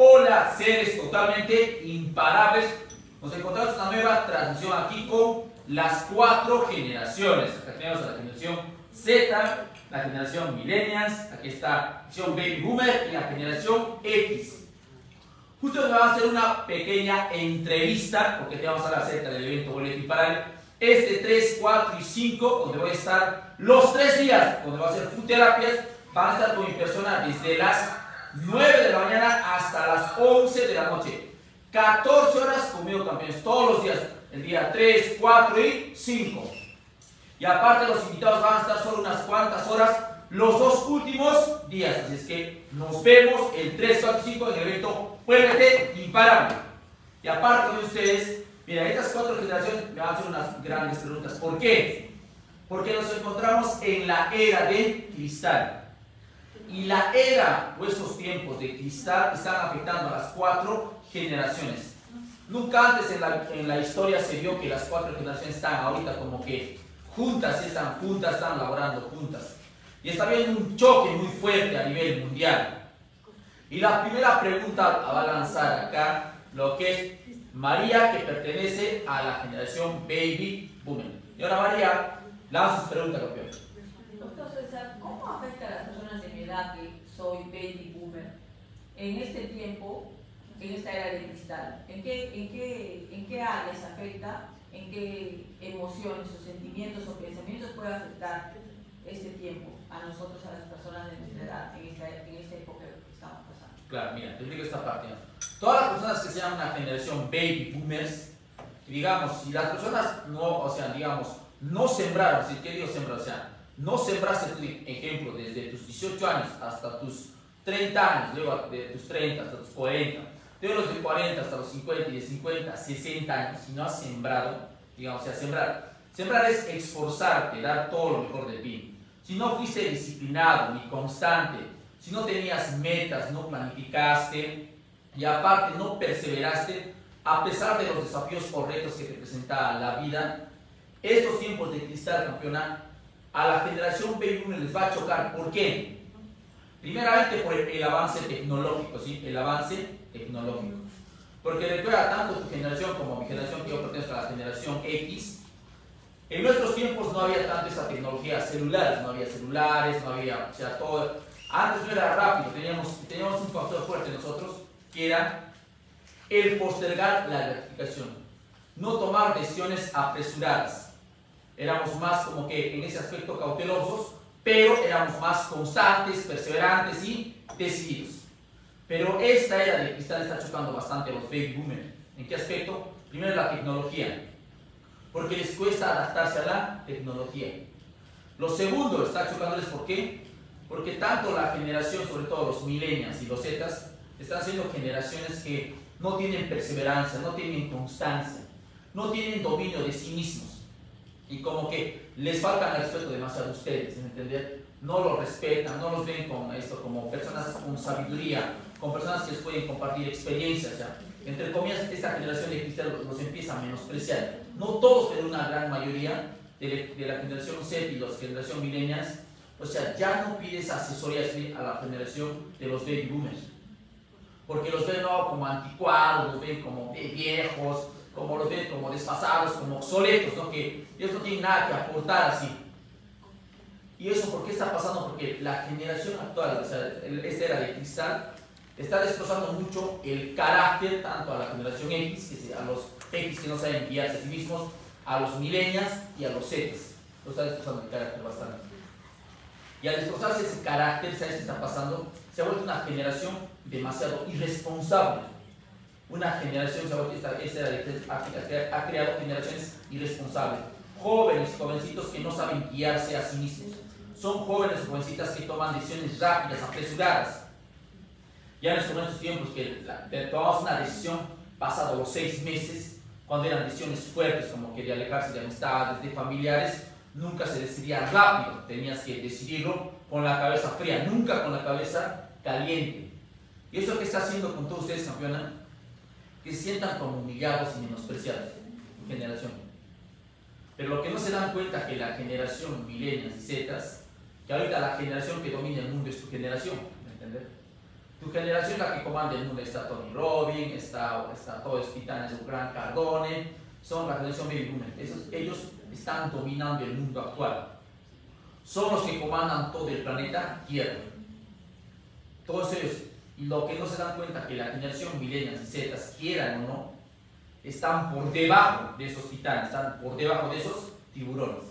Hola, seres totalmente imparables. Nos encontramos en una nueva transmisión aquí con las 4 generaciones. Acá tenemos a la generación Z, la generación Millennials, aquí está la generación Baby Boomer y la generación X. Justo nos vamos a hacer una pequeña entrevista, porque te vamos a hablar acerca del evento Boleto Imparable. Es de 3, 4 y 5, donde voy a estar los 3 días, donde voy a hacer food terapias. Van a estar con mi persona desde las 9 de la mañana hasta las 11 de la noche. 14 horas conmigo, campeones, todos los días. El día 3, 4 y 5. Y aparte los invitados van a estar solo unas cuantas horas los 2 últimos días. Así es que nos vemos el 3, 4 y 5 en el evento Vuélvete Imparable. Y aparte de ustedes, mira, estas 4 generaciones me van a hacer unas grandes preguntas. ¿Por qué? Porque nos encontramos en la era de cristal. Y la era o estos tiempos de cristal están afectando a las 4 generaciones. Nunca antes en la historia se vio que las 4 generaciones están ahorita como que juntas, están laborando juntas. Y está habiendo un choque muy fuerte a nivel mundial. Y la primera pregunta va a lanzar acá lo que es María, que pertenece a la generación Baby Boomer. Y ahora María, lanza su pregunta, campeón. Doctor César, ¿cómo afecta a las personas de mi edad, que soy Baby Boomer, en este tiempo, en esta era de cristal? ¿En qué áreas afecta? ¿En qué emociones o sentimientos o pensamientos puede afectar este tiempo a nosotros, a las personas de nuestra edad, en esta época que estamos pasando? Claro, mira, te explico esta parte. Todas las personas que se llaman una generación Baby Boomers, digamos, si las personas no, o sea, digamos, no sembraron, si ¿qué digo sembrar? O sea, no sembraste tu ejemplo desde tus 18 años hasta tus 30 años, luego de tus 30 hasta tus 40, de los de 40 hasta los 50 y de 50 a 60 años, si no has sembrado, digamos, o sea, sembrar es esforzarte, dar todo lo mejor de ti. Si no fuiste disciplinado ni constante, si no tenías metas, no planificaste y aparte no perseveraste, a pesar de los desafíos o retos que te presenta la vida, estos tiempos de cristal, campeona, a la generación Baby Boomer les va a chocar. ¿Por qué? Primeramente por el avance tecnológico, ¿sí? El avance tecnológico. Porque recuerda, tanto tu generación como mi generación, que yo pertenezco a la generación X, en nuestros tiempos no había tanto esa tecnología celulares, no había celulares, no había, o sea, todo. Antes no era rápido, teníamos un factor fuerte nosotros, que era el postergar la gratificación, no tomar decisiones apresuradas. Éramos más como que en ese aspecto cautelosos, pero éramos más constantes, perseverantes y decididos. Pero esta era de cristal está chocando bastante a los Baby Boomers. ¿En qué aspecto? Primero la tecnología, porque les cuesta adaptarse a la tecnología. Lo segundo está chocándoles, ¿por qué? Porque tanto la generación, sobre todo los millennials y los zetas, están siendo generaciones que no tienen perseverancia, no tienen constancia, no tienen dominio de sí mismos. Y como que les falta el respeto demasiado a ustedes, ¿me entienden? No los respetan, no los ven con esto como personas con sabiduría, con personas que les pueden compartir experiencias. ¿Ya? Entre comillas, esta generación de cristal los empieza a menospreciar. No todos, pero una gran mayoría de la generación Z y la generación millennials, o sea, ya no pides asesorías a la generación de los Baby Boomers. Porque los ven como anticuados, los ven como viejos, como los ven como desfasados, como obsoletos, ¿no? Que ellos no tienen nada que aportar así. ¿Y eso por qué está pasando? Porque la generación actual, o sea, esta era de cristal, está destrozando mucho el carácter, tanto a la generación X, a los X que no saben guiarse a sí mismos, a los millennials y a los Z. Lo está destrozando el carácter bastante. Y al destrozarse ese carácter, ¿sabes qué está pasando? Se ha vuelto una generación demasiado irresponsable. Una generación, ha creado generaciones irresponsables. Jóvenes, jovencitos que no saben guiarse a sí mismos. Son jóvenes, jovencitas que toman decisiones rápidas, apresuradas. Ya en estos tiempos que tomamos una decisión pasado los 6 meses, cuando eran decisiones fuertes, como que de alejarse de amistades, de familiares, nunca se decidía rápido. Tenías que decidirlo con la cabeza fría, nunca con la cabeza caliente. ¿Y eso qué está haciendo con todos ustedes, campeona? Que se sientan como humillados y menospreciados en generación. Pero lo que no se dan cuenta que la generación millennials y zetas, que ahorita la generación que domina el mundo es tu generación, ¿me entiendes? Tu generación es la que comanda el mundo. Está Tony Robbins, está todos los titanes de Grant Cardone, son la generación baby boomer. Ellos están dominando el mundo actual. Son los que comandan todo el planeta Tierra. Todos ellos, y lo que no se dan cuenta que la generación millennials y zetas, quieran o no, están por debajo de esos titanes, están por debajo de esos tiburones.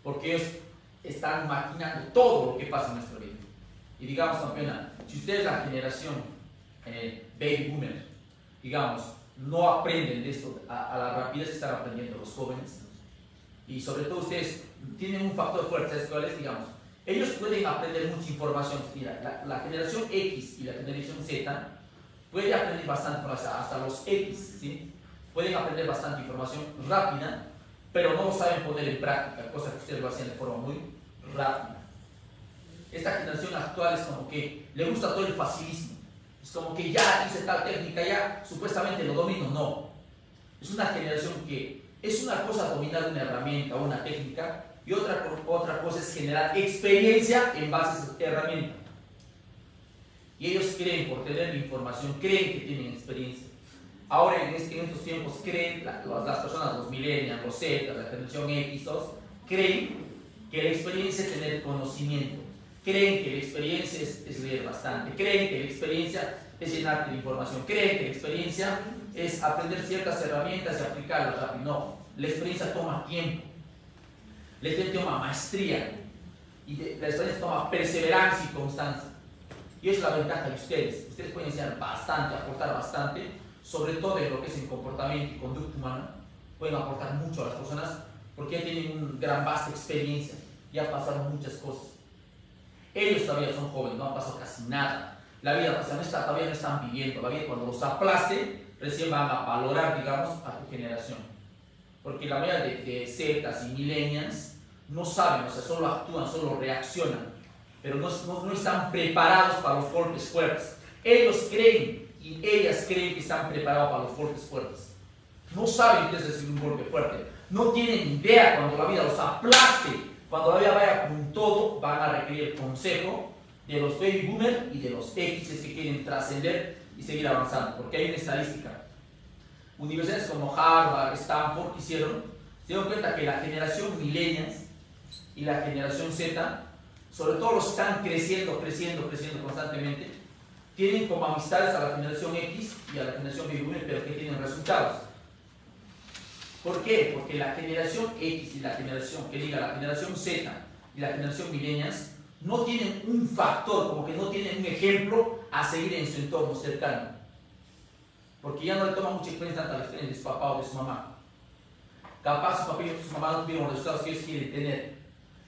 Porque ellos están maquinando todo lo que pasa en nuestra vida. Y digamos, campeona, si ustedes la generación baby boomer, digamos, no aprenden de esto a la rapidez que están aprendiendo los jóvenes, y sobre todo ustedes tienen un factor fuerte, ¿sabes cuál es? Digamos, ellos pueden aprender mucha información. Mira, la generación X y la generación Z pueden aprender bastante, hasta los X, ¿sí? Pueden aprender bastante información rápida, pero no lo saben poner en práctica, cosa que ustedes lo hacen de forma muy rápida. Esta generación actual es como que le gusta todo el facilismo. Es como que ya hice tal técnica, ya supuestamente lo domino. No. Es una generación que es una cosa dominar una herramienta o una técnica, y otra cosa es generar experiencia en base a esa herramienta. Y ellos creen, por tener la información, creen que tienen experiencia. Ahora en estos tiempos creen, las personas, los millennials, los Z, la generación X, creen que la experiencia es tener conocimiento. Creen que la experiencia es leer bastante. Creen que la experiencia es llenarte de información. Creen que la experiencia es aprender ciertas herramientas y aplicarlas rápido. No, la experiencia toma tiempo. La experiencia toma maestría. Y la experiencia toma perseverancia y constancia. Y esa es la ventaja de ustedes. Ustedes pueden enseñar bastante, aportar bastante, sobre todo en lo que es el comportamiento y conducta humana. Pueden aportar mucho a las personas porque ya tienen una gran vasta experiencia. Ya pasaron muchas cosas. Ellos todavía son jóvenes, no han pasado casi nada. La vida todavía no están viviendo. La vida, cuando los aplaste, recién van a valorar, digamos, a tu generación. Porque la mayoría de zetas y millennials no saben, o sea, solo actúan, solo reaccionan, pero no están preparados para los golpes fuertes. Ellos creen y ellas creen que están preparados para los golpes fuertes. No saben qué es decir un golpe fuerte. No tienen idea cuando la vida los aplaste. Cuando la vida vaya con todo, van a requerir el consejo de los baby boomers y de los X que quieren trascender y seguir avanzando. Porque hay una estadística. Universidades como Harvard, Stanford se dieron cuenta que la generación millennials y la generación Z, sobre todo los que están creciendo constantemente, tienen como amistades a la generación X y a la generación baby boomer, pero que tienen resultados. ¿Por qué? Porque la generación X y la generación Z y la generación millennials no tienen un factor, como que no tienen un ejemplo a seguir en su entorno cercano. Porque ya no le toma mucha experiencia tanto a la experiencia de su papá o de su mamá. Capaz su papá y su mamá no tuvieron los resultados que ellos quieren tener.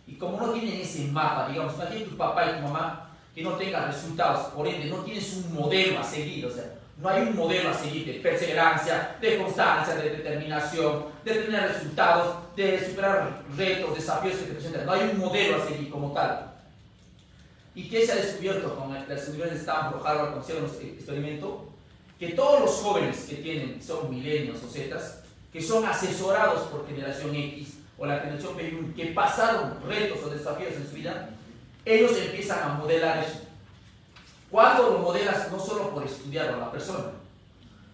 Y como no tienen ese mapa, digamos, imagínate tu papá y tu mamá que no tengan resultados, por ende no tienes un modelo a seguir, o sea, no hay un modelo a seguir de perseverancia, de constancia, de determinación, de tener resultados, de superar retos, desafíos que te presentan. No hay un modelo a seguir como tal. ¿Y qué se ha descubierto con las universidades de Stanford, Harvard, cuando hicieron este experimento? Que todos los jóvenes que son millennials o zetas, que son asesorados por generación X o la generación baby que pasaron retos o desafíos en su vida, ellos empiezan a modelar eso. Cuando lo modelas, no solo por estudiarlo a la persona,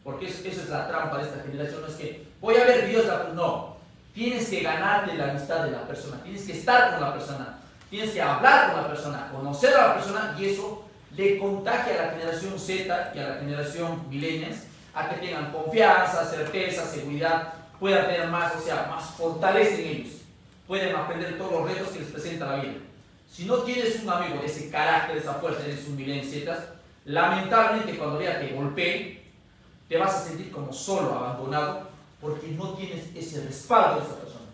porque esa es la trampa de esta generación, no es que voy a ver videos, no, tienes que ganarte la amistad de la persona, tienes que estar con la persona, tienes que hablar con la persona, conocer a la persona, y eso le contagia a la generación Z y a la generación millennials a que tengan confianza, certeza, seguridad, puedan tener más, o sea, más fortaleza en ellos, pueden aprender todos los retos que les presenta la vida. Si no tienes un amigo de ese carácter, de esa fuerza, eres un millennial, lamentablemente cuando vea que golpee, te vas a sentir como solo, abandonado, porque no tienes ese respaldo de esa persona.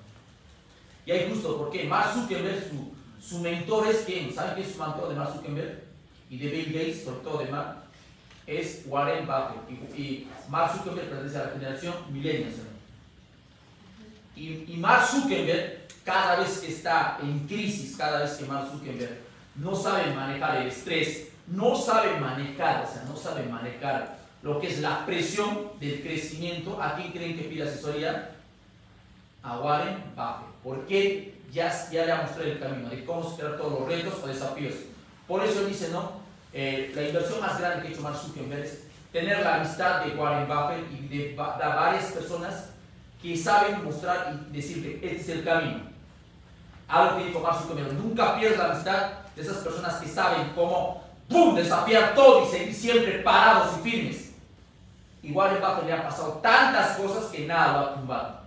Y ahí justo porque Mark Zuckerberg, su mentor es ¿quién? ¿Saben quién es su mentor de Mark Zuckerberg? Y de Bill Gates, sobre todo de Mark, es Warren Buffett. Y Mark Zuckerberg pertenece a la generación millennial. Y Mark Zuckerberg, cada vez que está en crisis, cada vez que Mark Zuckerberg no sabe manejar el estrés, no sabe manejar lo que es la presión del crecimiento, ¿a quién creen que pide asesoría? A Warren Buffett. Porque ya le ha mostrado el camino de cómo superar todos los retos o desafíos. Por eso él dice, no, la inversión más grande que ha hecho Mark Zuckerberg es tener la amistad de Warren Buffett y de varias personas que saben mostrar y decirte, este es el camino. Algo que dijo Mark Zuckerberg, nunca pierdas la amistad de esas personas que saben cómo ¡pum!, desafiar todo y seguir siempre parados y firmes. Y Warren Buffett le han pasado tantas cosas que nada lo ha tumbado.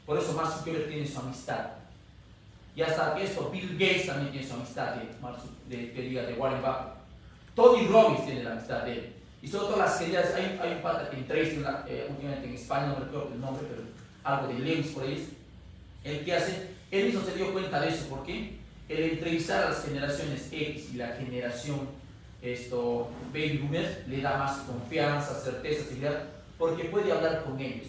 Por eso Mark Zuckerberg tiene su amistad. Y hasta que esto, Bill Gates también tiene su amistad de Warren Buffett. Tony Robbins tiene la amistad de él. Y sobre todo las queridas, hay un pata que entrevista últimamente en España, no recuerdo el nombre, pero algo de Lewis por ahí. El que hace, él mismo se dio cuenta de eso. ¿Por qué? El entrevistar a las generaciones X y la generación Baby Boomer le da más confianza, certeza, seguridad, porque puede hablar con ellos.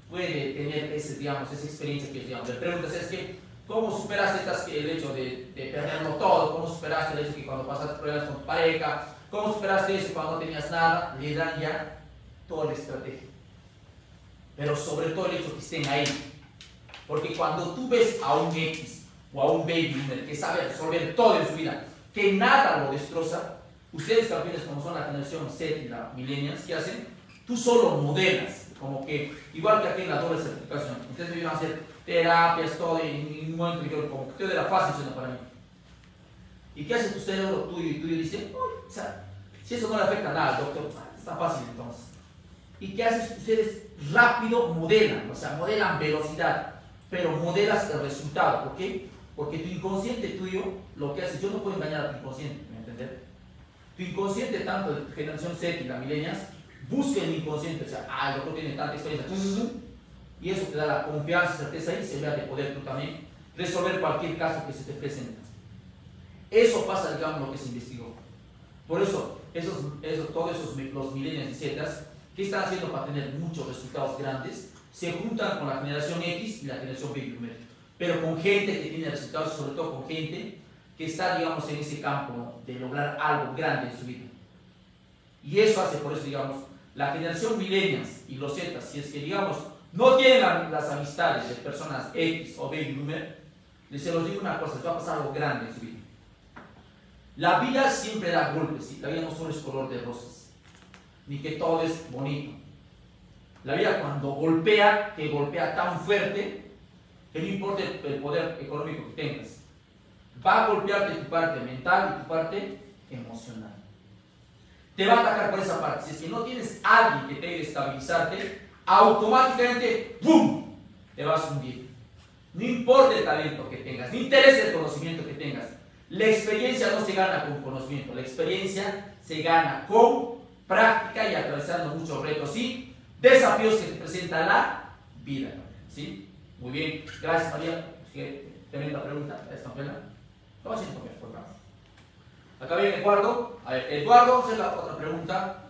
Puede tener esa experiencia que le preguntas, es que ¿cómo superaste el hecho de perderlo todo? ¿Cómo superaste el hecho de que cuando pasaste problemas con tu pareja? ¿Cómo superaste eso cuando no tenías nada? Le dan ya toda la estrategia. Pero sobre todo el hecho que estén ahí. Porque cuando tú ves a un X o a un Baby Boomer que sabe resolver todo en su vida, que nada lo destroza, ustedes campeones como son la generación Z y la Millennials, ¿qué hacen? Tú solo modelas, como que, igual que aquí en la doble certificación, ustedes me vieron hacer terapias, todo, y en un momento dijeron, como que todo era fácil siendo para mí. ¿Y qué hace tu cerebro tuyo y tuyo? Dice, o sea, si eso no le afecta a nada, doctor, está fácil entonces. ¿Y qué hacen ustedes? Rápido modelan, o sea, modelan velocidad, pero modelas el resultado. ¿Por qué? Porque tu inconsciente tuyo, lo que hace, yo no puedo engañar a tu inconsciente, ¿me entiendes? Tu inconsciente, tanto de generación Z y la millennials, busca en el inconsciente, o sea, el doctor tiene tanta experiencia, y eso te da la confianza, certeza y seguridad de poder tú también resolver cualquier caso que se te presente. Eso pasa, digamos, lo que se investigó. Por eso, todos los millennials y Zetas, ¿qué están haciendo para tener muchos resultados grandes? Se juntan con la generación X y la generación Baby Boomer, pero con gente que tiene resultados, sobre todo con gente que está, digamos, en ese campo, ¿no?, de lograr algo grande en su vida. Y eso hace, por eso, digamos, la generación millennials y los Zetas, si es que, digamos, no tienen las amistades de personas X o Baby Boomer, les se los digo una cosa, les va a pasar algo grande en su vida. La vida siempre da golpes, ¿sí? La vida no solo es color de rosas, ni que todo es bonito. La vida cuando golpea, que golpea tan fuerte, que no importa el poder económico que tengas, va a golpearte tu parte mental y tu parte emocional. Te va a atacar por esa parte. Si es que no tienes alguien que te ayude a estabilizarte, automáticamente, ¡pum!, te vas a hundir. No importa el talento que tengas, no interesa el conocimiento que tengas. La experiencia no se gana con conocimiento, la experiencia se gana con práctica y atravesando muchos retos y desafíos que te presenta la vida. ¿Sí? Muy bien, gracias María. Tremenda pregunta, ¿es campeona? ¿Cómo se campeona? Por favor. Acá viene Eduardo. A ver, Eduardo, vamos a hacer la otra pregunta.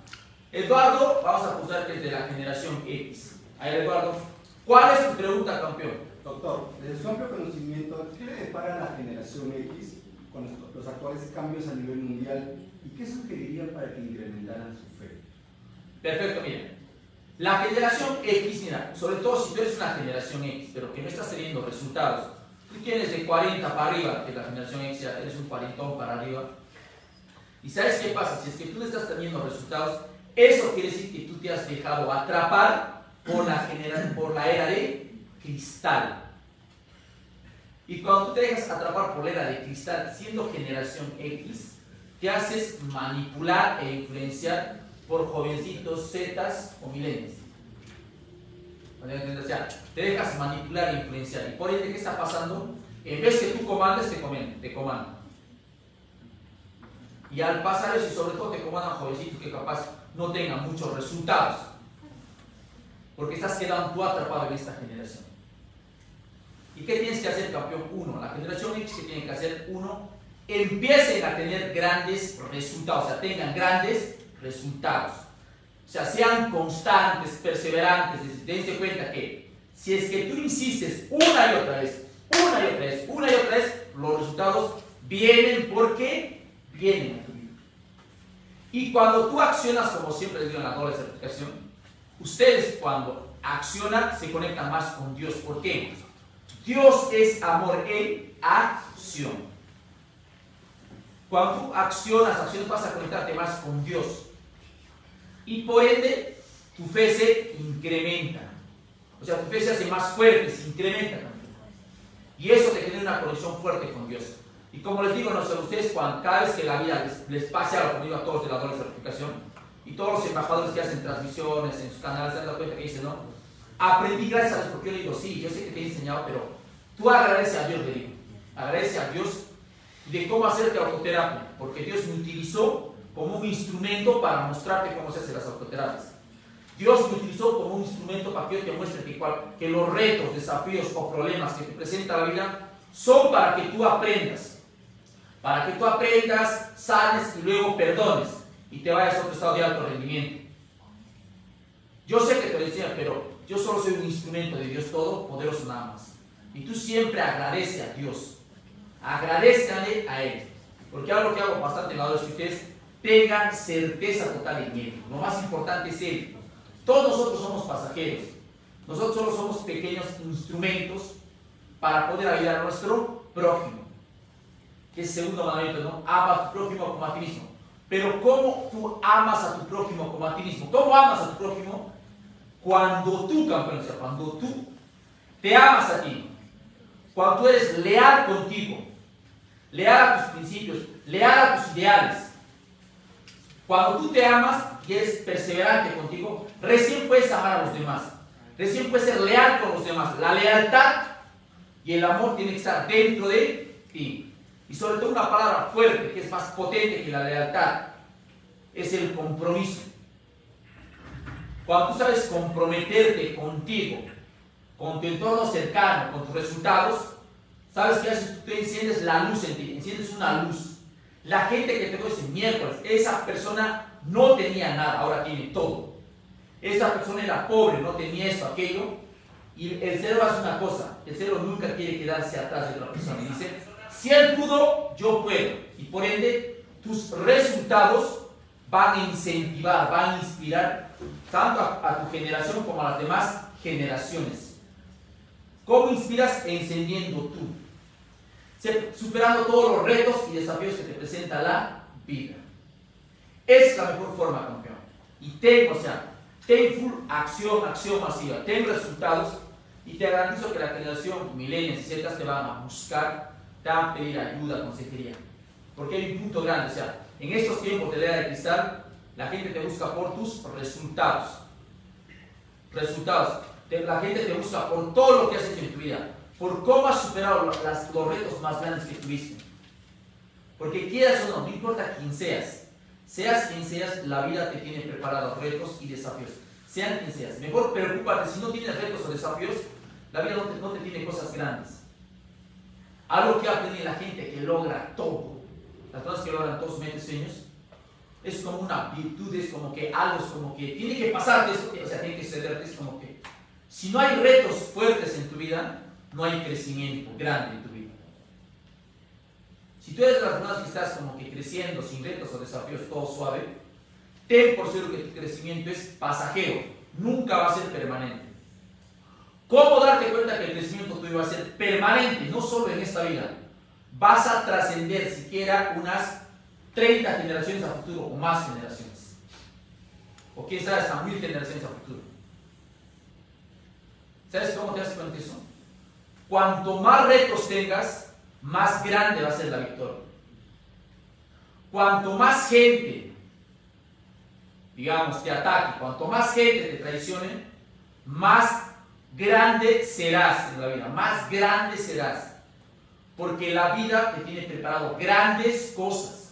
Eduardo, vamos a acusar que es de la generación X. A ver, Eduardo, ¿cuál es tu pregunta, campeón? Doctor, desde su amplio conocimiento, ¿qué le depara a la generación X con los actuales cambios a nivel mundial y qué sugeriría para que incrementaran su fe? Perfecto, mira. La generación X, mira, sobre todo si tú eres una generación X, pero que no estás teniendo resultados, tú tienes de 40 para arriba, que la generación X ya eres un cuarentón para arriba, y ¿sabes qué pasa? Si es que tú no estás teniendo resultados, eso quiere decir que tú te has dejado atrapar por la era de cristal. Y cuando tú te dejas atrapar por la era de cristal, siendo generación X, te haces manipular e influenciar por jovencitos Zetas o millennials. O sea, te dejas manipular e influenciar. Y por ende, ¿qué está pasando? En vez que tú comandes, te comandan. Y al pasar eso, y sobre todo te comandan jovencitos que capaz no tengan muchos resultados. Porque estás quedando tú atrapado en esta generación. ¿Y qué tienes que hacer, campeón? Uno, la generación X que tiene que hacer, empiecen a tener grandes resultados, o sea, tengan grandes resultados. O sea, sean constantes, perseverantes, dense cuenta que si es que tú insistes una y otra vez, los resultados vienen porque vienen a tu vida. Y cuando tú accionas, como siempre les digo en la doble certificación, ustedes cuando accionan se conectan más con Dios. ¿Por qué? Dios es amor en acción. Cuando tú accionas, vas a conectarte más con Dios. Y por ende, tu fe se incrementa. O sea, tu fe se hace más fuerte, se incrementa también. Y eso te genera una conexión fuerte con Dios. Y como les digo, no sé, ustedes cada vez que la vida les pase algo, como digo a todos de la doble certificación, y todos los embajadores que hacen transmisiones en sus canales se dan cuenta que dicen, no, aprendí gracias a Dios, porque yo le digo, sí, yo sé que te he enseñado, pero tú agradece a Dios, le digo, agradece a Dios de cómo hacerte autoterapia, porque Dios me utilizó como un instrumento para mostrarte cómo se hacen las autoterapias. Dios me utilizó como un instrumento para que yo te muestre que los retos, desafíos o problemas que te presenta la vida son para que tú aprendas. Para que tú aprendas, sanes y luego perdones y te vayas a otro estado de alto rendimiento. Yo sé que te lo decía, pero yo solo soy un instrumento de Dios Todopoderoso nada más. Y tú siempre agradece a Dios. Agradezcanle a Él. Porque algo que hago bastante en la hora es que ustedes tengan certeza total en Él. Lo más importante es Él. Todos nosotros somos pasajeros. Nosotros solo somos pequeños instrumentos para poder ayudar a nuestro prójimo. Que es el segundo mandamiento, ¿no? Ama a tu prójimo como a ti mismo. Pero ¿cómo tú amas a tu prójimo como a ti mismo? ¿Cómo amas a tu prójimo? Cuando tú, campeón, o sea, cuando tú te amas a ti, cuando tú eres leal contigo, leal a tus principios, leal a tus ideales, cuando tú te amas y eres perseverante contigo, recién puedes amar a los demás, recién puedes ser leal con los demás. La lealtad y el amor tienen que estar dentro de ti. Y sobre todo una palabra fuerte, que es más potente que la lealtad, es el compromiso. Cuando tú sabes comprometerte contigo, con tu entorno cercano, con tus resultados, sabes que haces, tú enciendes la luz en ti, enciendes una luz. La gente que te conoce miércoles, esa persona no tenía nada, ahora tiene todo. Esa persona era pobre, no tenía esto, aquello. Y el cerebro hace una cosa, el cerebro nunca quiere quedarse atrás de otra persona. Y dice, si él pudo, yo puedo. Y por ende, tus resultados van a incentivar, van a inspirar tanto a tu generación como a las demás generaciones. ¿Cómo inspiras? Encendiendo tú. Superando todos los retos y desafíos que te presenta la vida. Es la mejor forma, campeón. Y ten full acción masiva. Ten resultados y te garantizo que la generación millennials y zetas te van a buscar, te van a pedir ayuda, consejería. Porque hay un punto grande, o sea, en estos tiempos de la era de cristal, la gente te busca por tus resultados. La gente te busca por todo lo que has hecho en tu vida, por cómo has superado los retos más grandes que tuviste. Porque quieras o no, no importa quién seas quien seas, la vida te tiene preparados retos y desafíos. Sean quien seas. Mejor preocúpate, si no tienes retos o desafíos, la vida no te tiene cosas grandes. Algo que aprende la gente que logra todo, las personas que logran todos sus metas y sueños, es como una virtud, es como que algo, es como que tiene que pasarte eso, o sea, tiene que cederte, es como que si no hay retos fuertes en tu vida, no hay crecimiento grande en tu vida. Si tú eres de las personas que estás como que creciendo sin retos o desafíos, todo suave, ten por seguro que tu crecimiento es pasajero, nunca va a ser permanente. ¿Cómo darte cuenta que el crecimiento tuyo va a ser permanente, no solo en esta vida? Vas a trascender siquiera unas 30 generaciones a futuro o más generaciones. O quién sabe, hasta 1000 generaciones a futuro. ¿Sabes cómo te das cuenta de eso? Cuanto más retos tengas, más grande va a ser la victoria. Cuanto más gente, digamos, te ataque, cuanto más gente te traicione, más grande serás en la vida, más grande serás. Porque la vida te tiene preparado grandes cosas.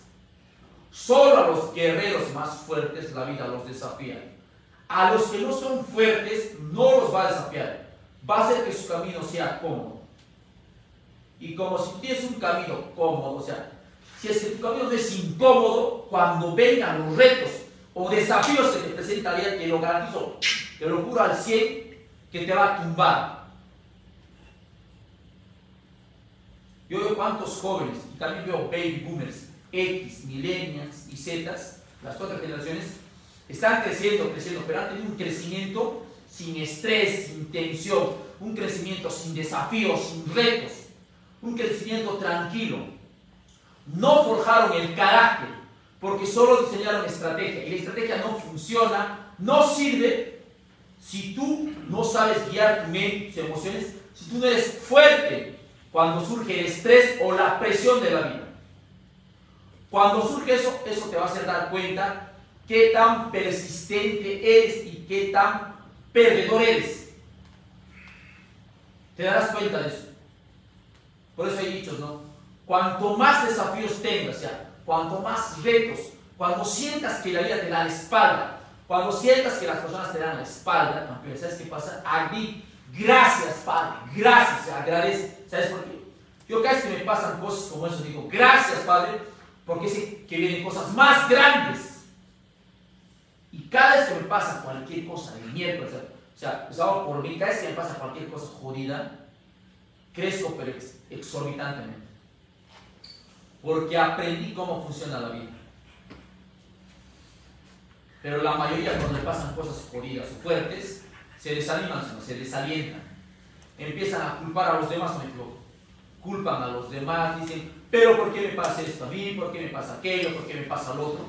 Solo a los guerreros más fuertes la vida los desafía. A los que no son fuertes no los va a desafiar. Va a hacer que su camino sea cómodo. Y como si tienes un camino cómodo, o sea, si es que tu camino no es incómodo, cuando vengan los retos o desafíos que te presenta la vida, te lo garantizo, te lo juro al 100, que te va a tumbar. Yo veo cuántos jóvenes, y también veo baby boomers, X, millennials y Zetas, las 4 generaciones, están creciendo, pero han tenido un crecimiento sin estrés, sin tensión, un crecimiento sin desafíos, sin retos, un crecimiento tranquilo, no forjaron el carácter, porque solo diseñaron estrategia, y la estrategia no funciona, no sirve si tú no sabes guiar tu mente, tus emociones, si tú no eres fuerte cuando surge el estrés o la presión de la vida. Cuando surge eso, eso te va a hacer dar cuenta qué tan persistente eres y qué tan perdedor eres. Te darás cuenta de eso. Por eso hay dichos, ¿no? Cuanto más desafíos tengas, o sea, cuanto más retos, cuando sientas que la vida te da la espalda, cuando sientas que las personas te dan la espalda, campeón, ¿sabes qué pasa? Agri, gracias, Padre, gracias, agradece. ¿Sabes por qué? Yo cada vez que me pasan cosas como eso, digo, gracias, Padre, porque sé que vienen cosas más grandes. Y cada vez que me pasa cualquier cosa de miércoles, o sea, empezamos por mí, cada vez que me pasa cualquier cosa jodida, crezco pero exorbitantemente. Porque aprendí cómo funciona la vida. Pero la mayoría cuando le pasan cosas jodidas o fuertes, se desaniman, se desalientan. Empiezan a culpar a los demás, no me equivoco. Culpan a los demás, dicen, pero ¿por qué me pasa esto a mí? ¿Por qué me pasa aquello? ¿Por qué me pasa lo otro?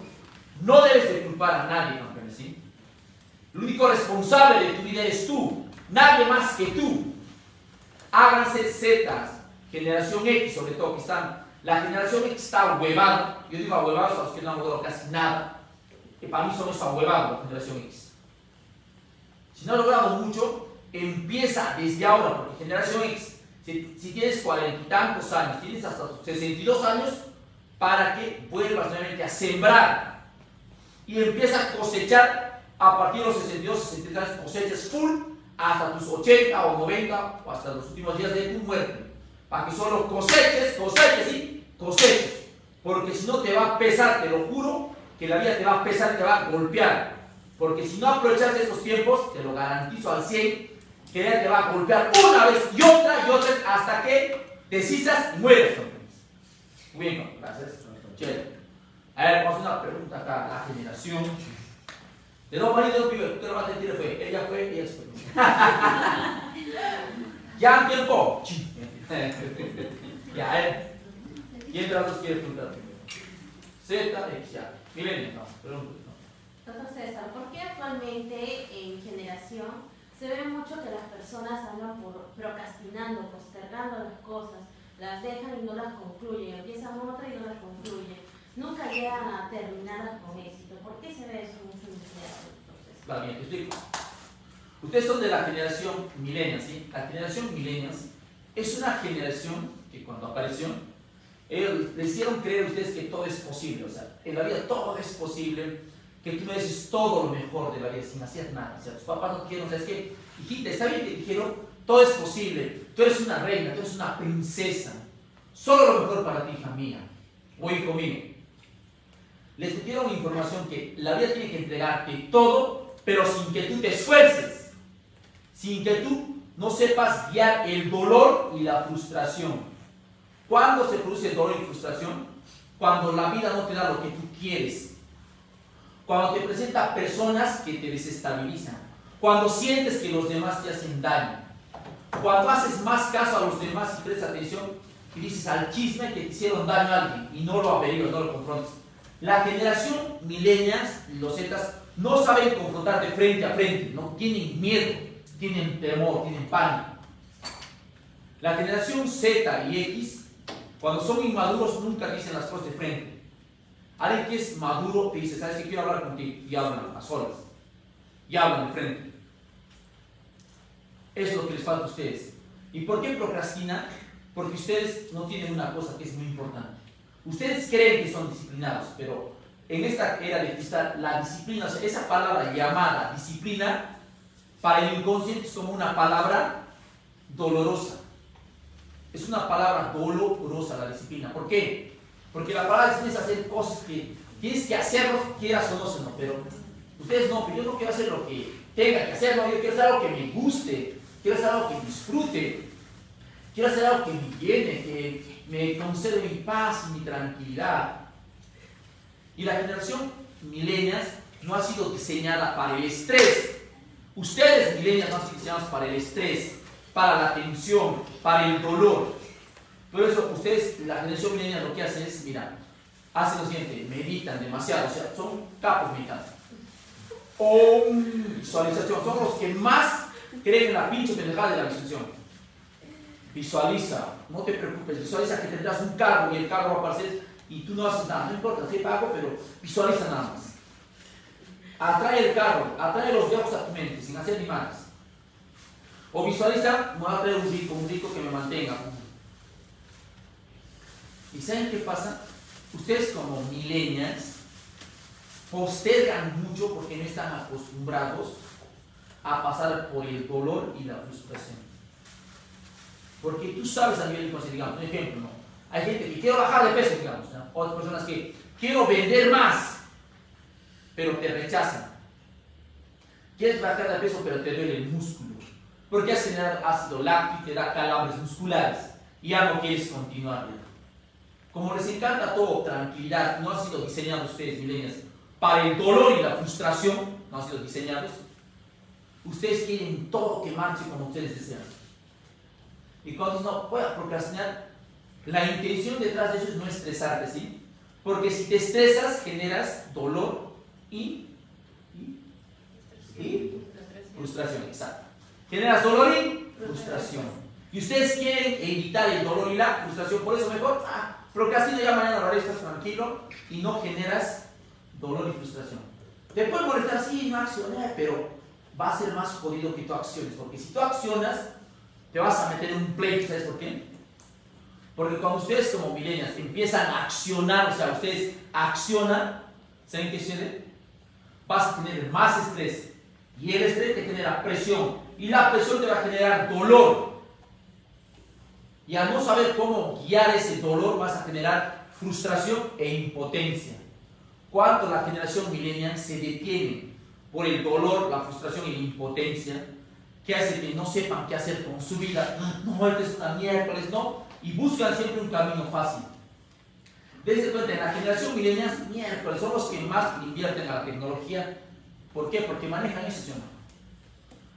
No debes de culpar a nadie, campeones, ¿sí? El único responsable de tu vida eres tú, nadie más que tú. Háganse zetas, generación X sobre todo, que están, la generación X está huevada. Yo digo ahuevados a los que no han logrado casi nada, que para mí son esos ahuevados, la generación X. Si no has logrado mucho, empieza desde ahora, porque generación X, si tienes 40 y tantos años, tienes hasta 62 años, para que vuelvas nuevamente a sembrar y empieza a cosechar a partir de los 62, 63 años, cosechas full hasta tus 80 o 90 o hasta los últimos días de tu muerte, para que solo coseches y coseches, porque si no te va a pesar, te lo juro, que la vida te va a pesar, te va a golpear, porque si no aprovechas estos tiempos, te lo garantizo al 100, que ella te va a golpear una vez y otra hasta que desistas y mueres. Muy bien, gracias. Chévere. A ver, vamos a hacer una pregunta acá a la generación. De dos maridos, primero, tú no vas a decir fue, ella se fue. Ya en tiempo. Ya, a ver. ¿Quién de las dos quiere preguntar primero? Z, X, ya. Milenio, no, pregunta. Doctor César, ¿por qué actualmente en generación se ve mucho que las personas andan procrastinando, postergando las cosas, las dejan y no las concluyen, empiezan otra y no las concluyen, nunca llegan a terminarlas con éxito? ¿Por qué se ve eso mucho en ustedes? Vale, bien, te explico. Ustedes son de la generación millennials, ¿sí? La generación millennials es una generación que cuando apareció, ellos le hicieron creer a ustedes que todo es posible, o sea, en la vida todo es posible, que tú mereces todo lo mejor de la vida sin hacer nada. O sea, tus papás no quieren, o sea, es que, hijita, está bien que dijeron, todo es posible, tú eres una reina, tú eres una princesa, solo lo mejor para ti, hija mía, o hijo mío. Les metieron información que la vida tiene que entregarte todo, pero sin que tú te esfuerces, sin que tú no sepas guiar el dolor y la frustración. ¿Cuándo se produce el dolor y frustración? Cuando la vida no te da lo que tú quieres. Cuando te presenta personas que te desestabilizan, cuando sientes que los demás te hacen daño, cuando haces más caso a los demás y prestas atención y dices al chisme que te hicieron daño a alguien y no lo averiguas, no lo confrontas. La generación millennials, los Zetas, no saben confrontar de frente a frente, no tienen miedo, tienen temor, tienen pánico. La generación Z y X, cuando son inmaduros, nunca dicen las cosas de frente. Alguien que es maduro te dice, ¿sabes qué? Quiero hablar contigo. Y hablan a solas. Y hablan de frente. Es lo que les falta a ustedes. ¿Y por qué procrastinan? Porque ustedes no tienen una cosa que es muy importante. Ustedes creen que son disciplinados, pero en esta era de cristal, la disciplina, o sea, esa palabra llamada disciplina, para el inconsciente es como una palabra dolorosa. Es una palabra dolorosa la disciplina. ¿Por qué? Porque la palabra disciplina es hacer cosas que tienes que hacerlo, quieras o no, pero ustedes no, pero yo no quiero hacer lo que tenga que hacer, no, yo quiero hacer algo que me guste, quiero hacer algo que disfrute, quiero hacer algo que me llene, que me concede mi paz y mi tranquilidad. Y la generación millennials no ha sido diseñada para el estrés. Ustedes millennials no han sido diseñados para el estrés, para la tensión, para el dolor. Por eso ustedes, la generación milenial, lo que hace es, mira, hacen lo siguiente, meditan demasiado, o sea, son capos meditando. Visualización, son los que más creen en la pinche pendejada de la visualización. Visualiza, no te preocupes, visualiza que tendrás un cargo y el cargo va a aparecer y tú no haces nada, no importa, te pago, pero visualiza nada más. Atrae el carro, atrae los viejos a tu mente, sin hacer ni malas. O visualiza, me va a traer un rico que me mantenga. ¿Y saben qué pasa? Ustedes como millennials postergan mucho porque no están acostumbrados a pasar por el dolor y la frustración. Porque tú sabes a nivel inconsciente, digamos, un ejemplo, ¿no? Hay gente que quiere bajar de peso, digamos, ¿no? Otras personas que quiero vender más, pero te rechazan. Quieres bajar de peso, pero te duele el músculo. Porque has generado ácido láctico, te da calambres musculares y ya no quieres continuar. Como les encanta todo, tranquilidad, no han sido diseñados ustedes, millennials, para el dolor y la frustración, no han sido diseñados. Ustedes quieren todo que marche como ustedes desean. Y cuando no pueda procrastinar, la intención detrás de eso es no estresarte, ¿sí? Porque si te estresas, generas dolor y frustración, exacto. Generas dolor y frustración. Y ustedes quieren evitar el dolor y la frustración, por eso mejor, procrastina, ya mañana lo haré, estás tranquilo y no generas dolor y frustración. Te puede molestar, sí, no accioné, pero va a ser más jodido que tú acciones, porque si tú accionas, te vas a meter en un pleito, ¿sabes por qué? Porque cuando ustedes como millennials empiezan a accionar, o sea, ustedes accionan, ¿saben qué sucede? Vas a tener más estrés, y el estrés te genera presión, y la presión te va a generar dolor. Y al no saber cómo guiar ese dolor, vas a generar frustración e impotencia. Cuando la generación millennial se detiene por el dolor, la frustración y la impotencia, que hace que no sepan qué hacer con su vida, no, esto es una miércoles, no, y buscan siempre un camino fácil. Dense cuenta, en la generación millennial, miércoles, son los que más invierten a la tecnología. ¿Por qué? Porque manejan eso, ¿no?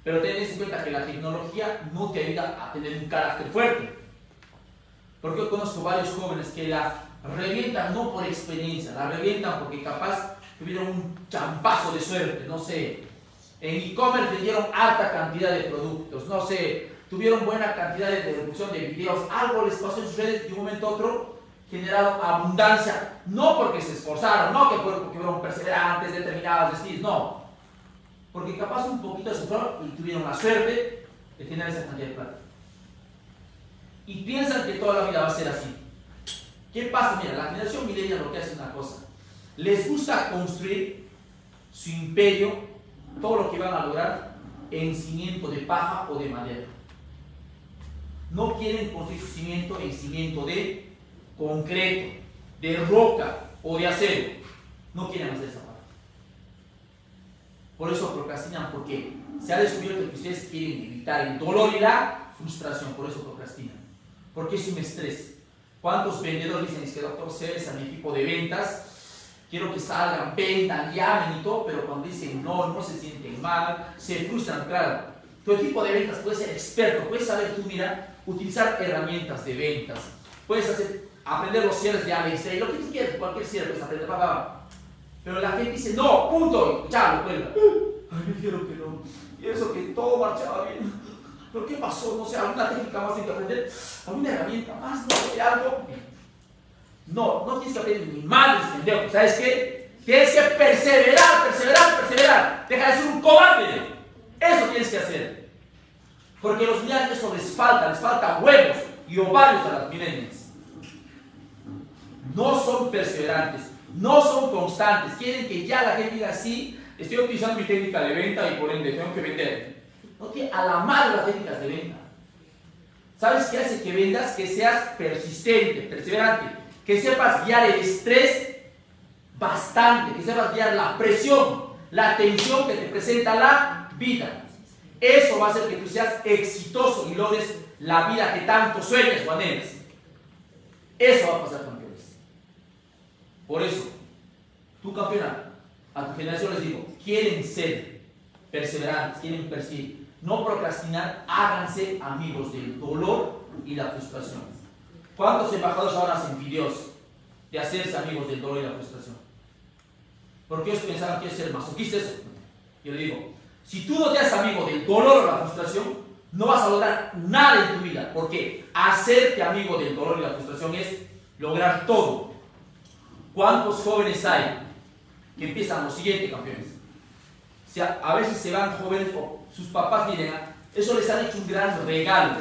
Pero tened en cuenta que la tecnología no te ayuda a tener un carácter fuerte. Porque yo conozco varios jóvenes que la revientan no por experiencia, la revientan porque capaz tuvieron un champazo de suerte, no sé, en e-commerce vendieron alta cantidad de productos, no sé, tuvieron buena cantidad de reproducción de videos, algo les pasó en sus redes de un momento a otro, generaron abundancia, no porque se esforzaron, no porque fueron perseverantes, determinados, decididos, no, porque capaz un poquito se fueron y tuvieron la suerte de tener esa cantidad de plata. Y piensan que toda la vida va a ser así. ¿Qué pasa? Mira, la generación millennial lo que hace es una cosa. Les gusta construir su imperio, todo lo que van a lograr, en cimiento de paja o de madera. No quieren construir su cimiento en cimiento de concreto, de roca o de acero. No quieren hacer esa parte. Por eso procrastinan, porque se ha descubierto que ustedes quieren evitar el dolor y la frustración, por eso procrastinan. Porque es un estrés. ¿Cuántos vendedores dicen, es que doctor César, mi equipo de ventas, quiero que salgan, vendan, llamen y todo, pero cuando dicen no se sienten mal, se frustran? Claro, tu equipo de ventas puede ser experto, puedes saber tú, mira, utilizar herramientas de ventas, puedes aprender los cierres de ABC, lo que tú quieras, cualquier cierre puedes aprender, pero la gente dice, no, punto, ya lo cuelga. Ay, me dijeron que no, y eso que todo marchaba bien. ¿Pero qué pasó? No sé, alguna técnica más hay que aprender, alguna herramienta más, no sé, algo. No tienes que aprender ni mal, pendejo. ¿Sabes qué? Tienes que perseverar. Deja de ser un cobarde. Eso tienes que hacer. Porque a los millennials eso les falta huevos y ovarios a las millennials. No son perseverantes, no son constantes. Quieren que ya la gente diga, sí, estoy utilizando mi técnica de venta y por ende tengo que vender. No tiene a la madre las técnicas de venta. ¿Sabes qué hace que vendas? Que seas persistente, perseverante, que sepas guiar el estrés bastante, que sepas guiar la presión, la tensión que te presenta la vida. Eso va a hacer que tú seas exitoso y logres la vida que tanto sueñas o anhelas. Eso va a pasar, campeones. Por eso, tú, campeona, a tu generación les digo, quieren ser perseverantes, quieren persistir. No procrastinar, háganse amigos del dolor y la frustración. ¿Cuántos embajadores ahora hacen videos de hacerse amigos del dolor y la frustración? Porque ellos pensaban que es ser masoquistas. Yo le digo, si tú no te haces amigo del dolor o la frustración, no vas a lograr nada en tu vida. Porque hacerte amigo del dolor y la frustración es lograr todo. ¿Cuántos jóvenes hay que empiezan lo siguiente, campeones? O sea, a veces se van jóvenes o sus papás miren, eso les han hecho un gran regalo,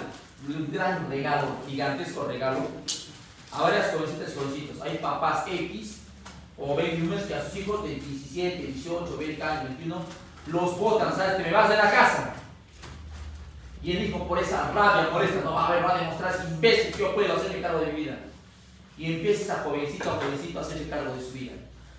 gigantesco regalo a varias jovencitas y jovencitos. Hay papás X o baby boomers que a sus hijos de 17, 18, 20 años, 21 los botan, ¿sabes? Te me vas de la casa. Y el hijo por esa rabia, por esta, no va a demostrar ese imbécil que yo puedo hacerme cargo de mi vida. Y empieza esa jovencita o jovencito a hacerse cargo de su vida.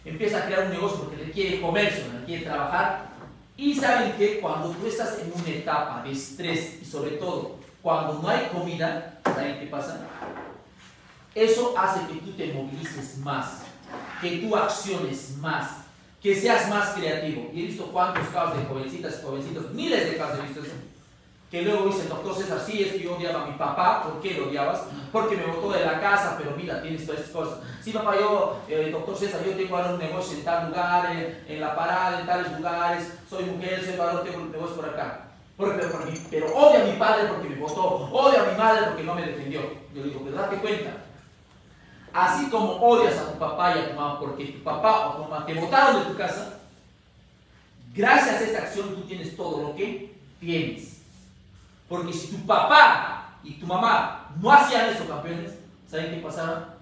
Empieza a crear un negocio porque requiere comercio, requiere trabajar. Y saben que cuando tú estás en una etapa de estrés y sobre todo cuando no hay comida, ¿saben qué pasa? Eso hace que tú te movilices más, que tú acciones más, que seas más creativo. Y he visto cuántos casos de jovencitas y jovencitos, miles de casos he visto eso, que luego dicen, doctor César, sí, es que yo odiaba a mi papá. ¿Por qué lo odiabas? Porque me botó de la casa, pero mira, tienes todas estas cosas. Sí, papá, yo, doctor César, yo tengo ahora un negocio en tal lugar, en La Parada, en tales lugares, soy mujer, soy varón, tengo un negocio por acá. Pero odio a mi padre porque me botó, odio a mi madre porque no me defendió. Yo digo, pero date cuenta, así como odias a tu papá y a tu mamá porque tu papá o tu mamá te botaron de tu casa, gracias a esta acción tú tienes todo lo que tienes. Porque si tu papá y tu mamá no hacían eso, campeones, ¿saben qué pasaba?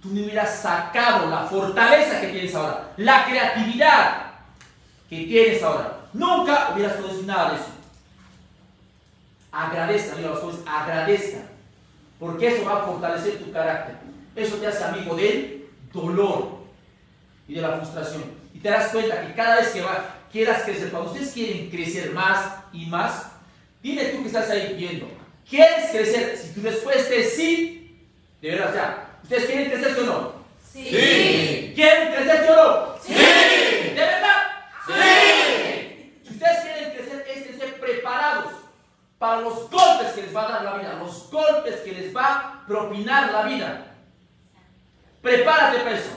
Tú no hubieras sacado la fortaleza que tienes ahora, la creatividad que tienes ahora. Nunca hubieras podido nada de eso. Agradezcan, digo a los jóvenes, agradezcan. Porque eso va a fortalecer tu carácter. Eso te hace amigo del dolor y de la frustración. Y te das cuenta que cada vez que quieras crecer, cuando ustedes quieren crecer más y más, dime tú que estás ahí viendo, ¿quieres crecer? Si tu respuesta es sí, de verdad, ya, ¿ustedes quieren crecer sí o no? Sí. Sí. ¿Quieren crecer sí o no? Sí. ¿De verdad? Sí. Si ustedes quieren crecer, es crecer preparados para los golpes que les va a dar la vida, los golpes que les va a propinar la vida. Prepárate para eso,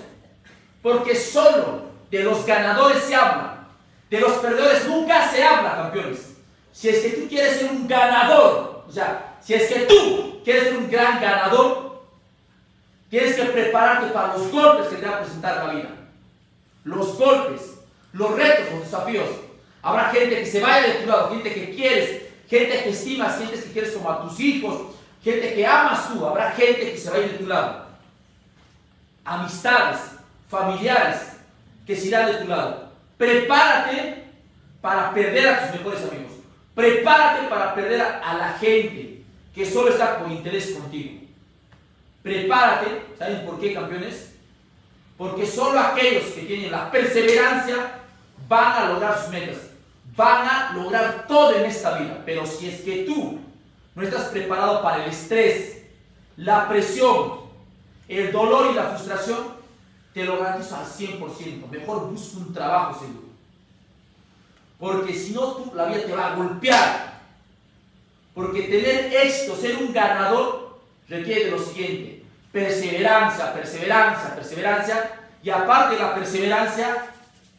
porque solo de los ganadores se habla, de los perdedores nunca se habla, campeones. Si es que tú quieres ser un ganador, o sea, si es que tú quieres ser un gran ganador, tienes que prepararte para los golpes que te va a presentar la vida. Los golpes, los retos, los desafíos. Habrá gente que se vaya de tu lado, gente que quieres, gente que estimas, gente que quieres como a tus hijos, gente que amas tú. Habrá gente que se vaya de tu lado. Amistades, familiares que se irán de tu lado. Prepárate para perder a tus mejores amigos. Prepárate para perder a la gente que solo está por interés contigo. Prepárate, ¿saben por qué, campeones? Porque solo aquellos que tienen la perseverancia van a lograr sus metas, van a lograr todo en esta vida. Pero si es que tú no estás preparado para el estrés, la presión, el dolor y la frustración, te lo garantizo al 100%. Mejor busca un trabajo seguro. Porque si no, la vida te va a golpear. Porque tener éxito, ser un ganador, requiere de lo siguiente: perseverancia, perseverancia, perseverancia. Y aparte de la perseverancia,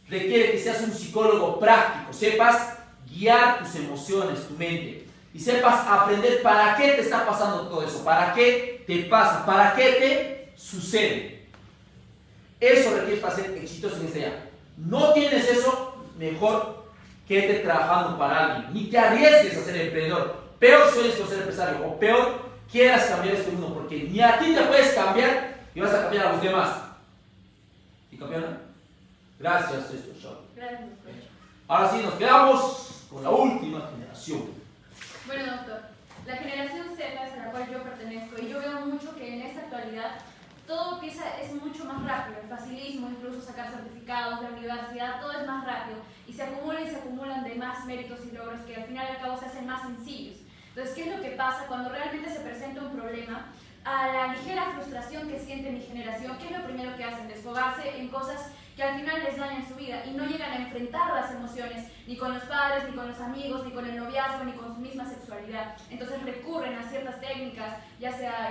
requiere que seas un psicólogo práctico, sepas guiar tus emociones, tu mente, y sepas aprender para qué te está pasando todo eso, para qué te pasa, para qué te sucede. Eso requiere para ser exitoso en este día. No tienes eso, mejor quédate trabajando para alguien. Ni te arriesgues a ser emprendedor. Peor sueles ser empresario, o peor quieras cambiar este mundo, porque ni a ti te puedes cambiar y vas a cambiar a los demás. ¿Y campeona? Gracias, esto, chao. Gracias. Ahora sí, nos quedamos con la última generación. Bueno, doctor, la generación Z es a la cual yo pertenezco y yo veo mucho que en esta actualidad todo empieza, es mucho más rápido, el facilismo, incluso sacar certificados de la universidad, todo es más rápido y se acumulan de más méritos y logros que al final y al cabo se hacen más sencillos. Entonces, ¿qué es lo que pasa cuando realmente se presenta un problema? A la ligera frustración que siente mi generación, ¿qué es lo primero que hacen? Desfogarse en cosas que al final les dañan su vida y no llegan a enfrentar las emociones ni con los padres, ni con los amigos, ni con el noviazgo, ni con su misma sexualidad. Entonces recurren a ciertas técnicas, ya sea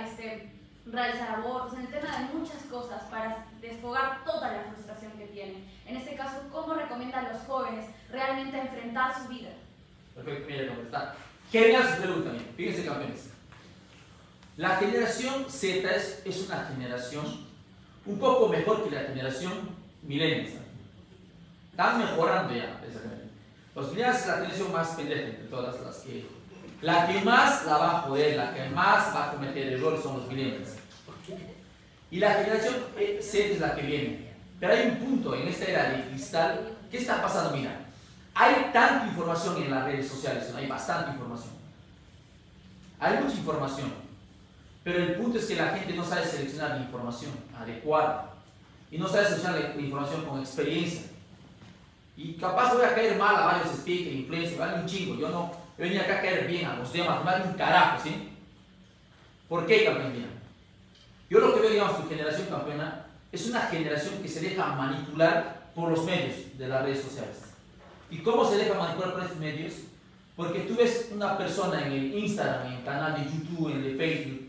realizar abortos, en el tema de muchas cosas para desfogar toda la frustración que tienen. En este caso, ¿cómo recomienda a los jóvenes realmente enfrentar su vida? Perfecto, mira cómo está. Genial su pregunta, miren. Fíjense, campeones. La generación Z es una generación un poco mejor que la generación millennials. Están mejorando ya esa generación. Los millennials es la generación más pendeja entre todas las que... La que más la va a joder, la que más va a cometer errores son los millennials. Y la generación Z es la que viene. Pero hay un punto en esta era de cristal. ¿Qué está pasando? Mira, hay tanta información en las redes sociales, ¿no? Hay bastante información. Hay mucha información. Pero el punto es que la gente no sabe seleccionar la información adecuada. Y no sabe seleccionar la información con experiencia. Y capaz voy a caer mal a varios speakers, influencers, vale un chingo. Yo venía acá a caer bien a los demás, no vale un carajo, ¿sí? ¿Por qué, campeón? Mira, yo lo que veo, digamos, tu generación, campeona, es una generación que se deja manipular por los medios de las redes sociales. ¿Y cómo se deja manipular por estos medios? Porque tú ves una persona en el Instagram, en el canal de YouTube, en el de Facebook,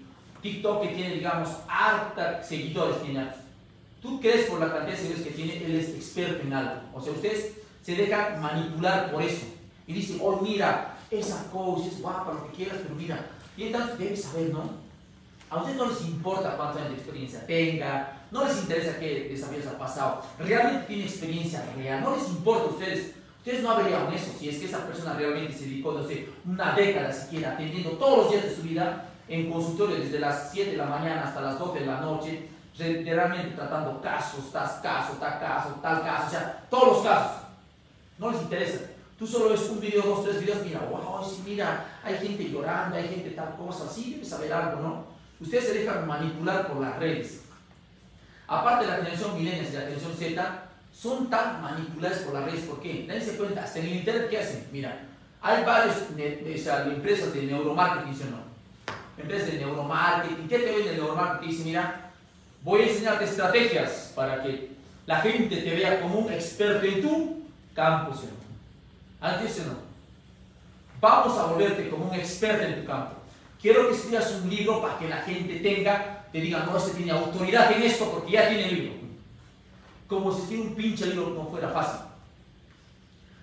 TikTok, que tiene, digamos, harta seguidores, tiene. Tú crees por la cantidad de seguidores que tiene, él es experto en algo. O sea, ustedes se dejan manipular por eso. Y dicen, oh, mira, esa coach es guapa, lo que quieras, pero mira. Y entonces debes saber, ¿no? A ustedes no les importa cuántos años de experiencia tenga, no les interesa qué desafíos ha pasado. Realmente tiene experiencia real, no les importa a ustedes. Ustedes no averiguan eso, si es que esa persona realmente se dedicó, no sé, una década siquiera, atendiendo todos los días de su vida en consultorio desde las 7 de la mañana hasta las 12 de la noche, realmente tratando casos, tal caso, o sea, todos los casos. No les interesa. Tú solo ves un video, 2, 3 videos, mira, wow, sí, mira, hay gente llorando, hay gente tal cosa, sí, debes saber algo, ¿no? Ustedes se dejan manipular por las redes. Aparte de la generación millennials y la generación Z, son tan manipuladas por las redes. ¿Por qué? Dense cuenta, hasta en el internet, ¿qué hacen? Mira, hay varias empresas de neuromarketing, ¿sí o no? Empresas de neuromarketing. ¿Qué te ven del neuromarketing? Dice, mira, voy a enseñarte estrategias para que la gente te vea como un experto en tu campo, ¿sí o no? Antes, ¿sí o no? Vamos a volverte como un experto en tu campo. Quiero que escribas un libro para que la gente te diga, no, este tiene autoridad en esto porque ya tiene libro. Como si escribir un pinche libro no fuera fácil.